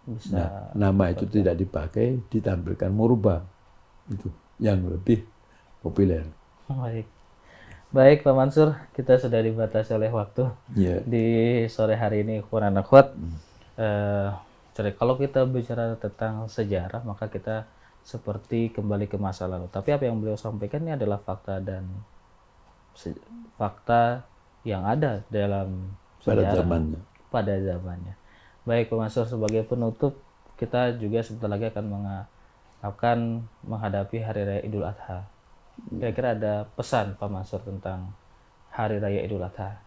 bisa. Nama itu tidak dipakai, ditampilkan Murba. Itu yang lebih populer. Baik Pak Mansur, kita sudah dibatasi oleh waktu. Yeah. Di sore hari ini, ikhwan dan akhwat, kalau kita bicara tentang sejarah, maka kita seperti kembali ke masa lalu. Tapi apa yang beliau sampaikan ini adalah fakta dan fakta yang ada dalam sejarah pada zamannya. Baik Pak Mansur, sebagai penutup, kita juga sebentar lagi akan menghadapi Hari Raya Idul Adha. Kira-kira ada pesan Pak Mansur tentang Hari Raya Idul Adha,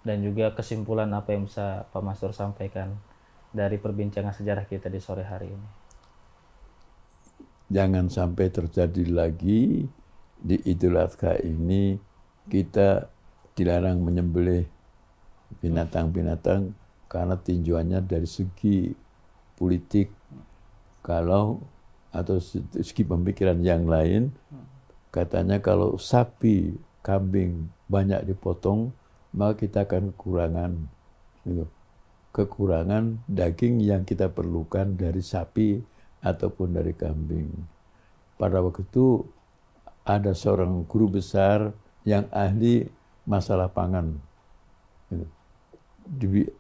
dan juga kesimpulan apa yang bisa Pak Mansur sampaikan dari perbincangan sejarah kita di sore hari ini? Jangan sampai terjadi lagi di Idul Adha ini kita dilarang menyembelih binatang-binatang karena tinjauannya dari segi politik, atau segi pemikiran yang lain. Katanya kalau sapi, kambing banyak dipotong, maka kita akan kekurangan daging yang kita perlukan dari sapi ataupun dari kambing. Pada waktu itu ada seorang guru besar yang ahli masalah pangan,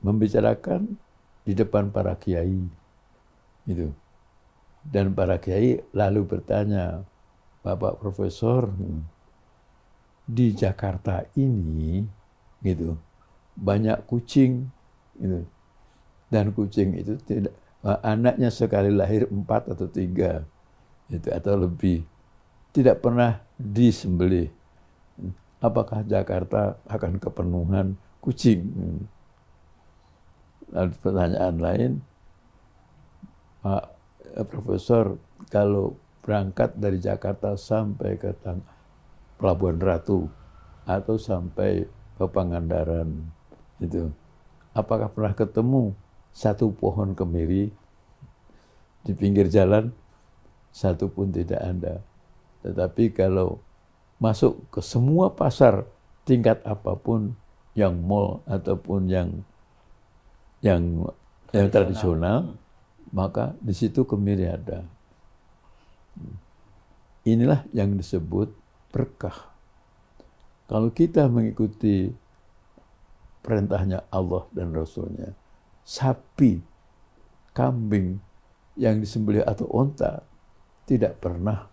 membicarakan di depan para kiai. Dan para kiai lalu bertanya, Bapak Profesor, di Jakarta ini banyak kucing, dan kucing itu tidak, anaknya sekali lahir 4 atau 3 atau lebih, tidak pernah disembelih. Apakah Jakarta akan kepenuhan kucing? Lalu pertanyaan lain, Pak Profesor, kalau berangkat dari Jakarta sampai ke Pelabuhan Ratu atau sampai ke Pangandaran, apakah pernah ketemu satu pohon kemiri di pinggir jalan? Satu pun tidak ada. Tetapi kalau masuk ke semua pasar tingkat apapun, yang mall ataupun yang tradisional, maka di situ kemiri ada. Inilah yang disebut berkah. Kalau kita mengikuti perintahnya Allah dan Rasulnya, sapi, kambing yang disembelih atau onta, tidak pernah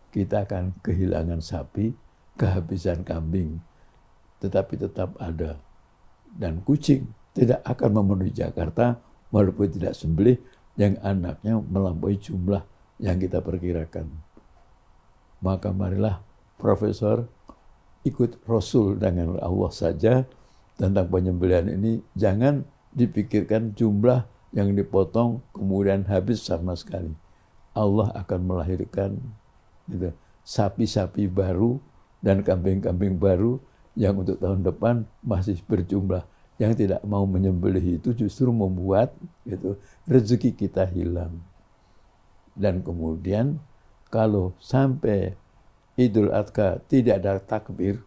kita akan kehilangan sapi, kehabisan kambing, tetapi tetap ada. Dan kucing tidak akan memenuhi Jakarta walaupun tidak sembelih, yang anaknya melampaui jumlah yang kita perkirakan. Maka marilah Profesor ikut Rasul dengan Allah saja tentang penyembelihan ini. Jangan dipikirkan jumlah yang dipotong kemudian habis sama sekali. Allah akan melahirkan sapi-sapi baru dan kambing-kambing baru yang untuk tahun depan masih berjumlah. Yang tidak mau menyembelih itu justru membuat rezeki kita hilang. Dan kemudian kalau sampai Idul Adha tidak ada takbir,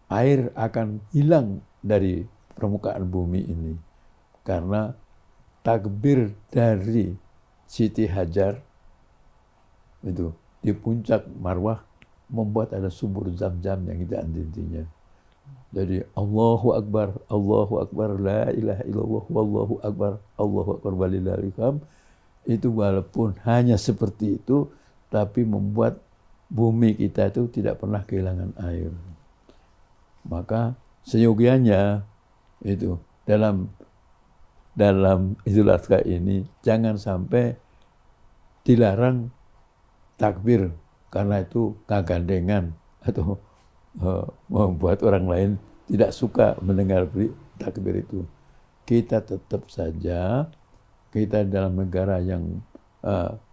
air akan hilang dari permukaan bumi ini. Karena takbir dari Siti Hajar itu di puncak Marwah membuat ada sumur Zam-Zam yang tidak henti-hentinya. Jadi Allahu Akbar, la ilaha illallah, wallahu akbar, Allahu akbar walillahil hamd. Itu walaupun hanya seperti itu, tapi membuat bumi kita itu tidak pernah kehilangan air. Maka seyogianya itu dalam Idul Adha ini jangan sampai dilarang takbir karena itu kegandengan atau membuat orang lain tidak suka mendengar takbir itu. Kita tetap saja, kita dalam negara yang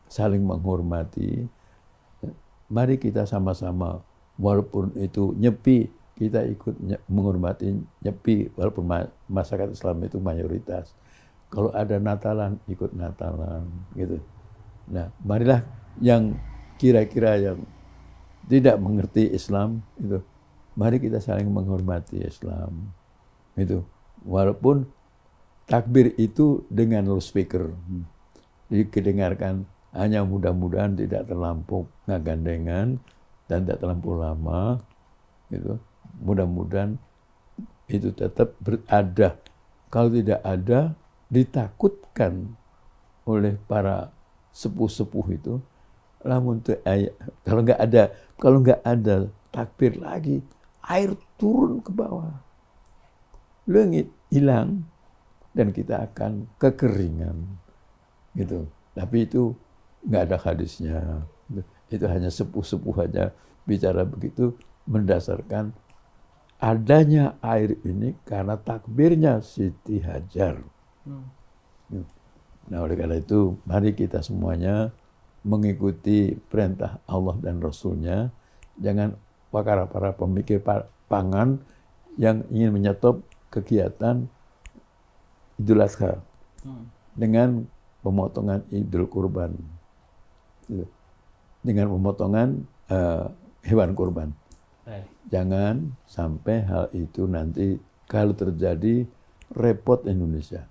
saling menghormati, mari kita sama-sama, walaupun itu nyepi, kita ikut menghormati Nyepi, walaupun masyarakat Islam itu mayoritas. Kalau ada Natalan, ikut Natalan, gitu. Nah, marilah yang kira-kira yang tidak mengerti Islam itu, mari kita saling menghormati Islam, itu. Walaupun takbir itu dengan loudspeaker, didengarkan, hanya mudah-mudahan tidak terlampau ngagandengan dan tidak terlampau lama, gitu. Mudah-mudahan itu tetap berada. Kalau tidak ada, ditakutkan oleh para sepuh-sepuh itu. Namun kalau nggak ada takbir lagi, air turun ke bawah, langit hilang, dan kita akan kekeringan, gitu. Tapi itu nggak ada hadisnya. Itu hanya sepuh-sepuh aja bicara begitu, mendasarkan adanya air ini karena takbirnya Siti Hajar. Nah, oleh karena itu, mari kita semuanya mengikuti perintah Allah dan Rasulnya. Jangan para pemikir pangan yang ingin menyetop kegiatan Idul Adha dengan pemotongan Idul Kurban, dengan pemotongan hewan kurban. Jangan sampai hal itu nanti kalau terjadi repot Indonesia.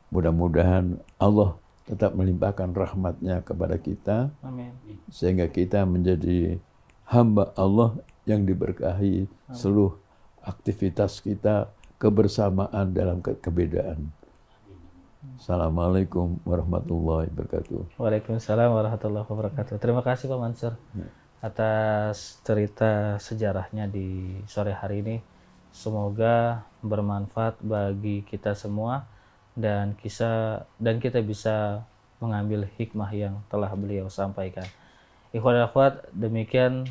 Mudah-mudahan Allah tetap melimpahkan rahmatnya kepada kita. Amin. Sehingga kita menjadi hamba Allah yang diberkahi. Amin. Seluruh aktivitas kita kebersamaan dalam kebedaan. Assalamualaikum warahmatullahi wabarakatuh. Waalaikumsalam warahmatullahi wabarakatuh. Terima kasih Pak Mansur atas cerita sejarahnya di sore hari ini. Semoga bermanfaat bagi kita semua dan kita bisa mengambil hikmah yang telah beliau sampaikan. Ikhwan dan akhwat, demikian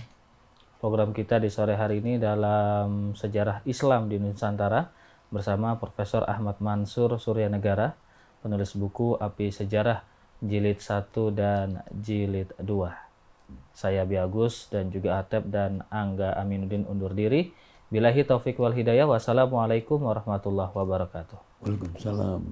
program kita di sore hari ini dalam sejarah Islam di Nusantara bersama Profesor Ahmad Mansur Suryanegara, penulis buku Api Sejarah Jilid 1 dan Jilid 2. Saya Abi Agus dan juga Atep dan Angga Aminuddin undur diri. Billahi taufik wal hidayah. Wassalamualaikum warahmatullahi wabarakatuh. Waalaikumsalam.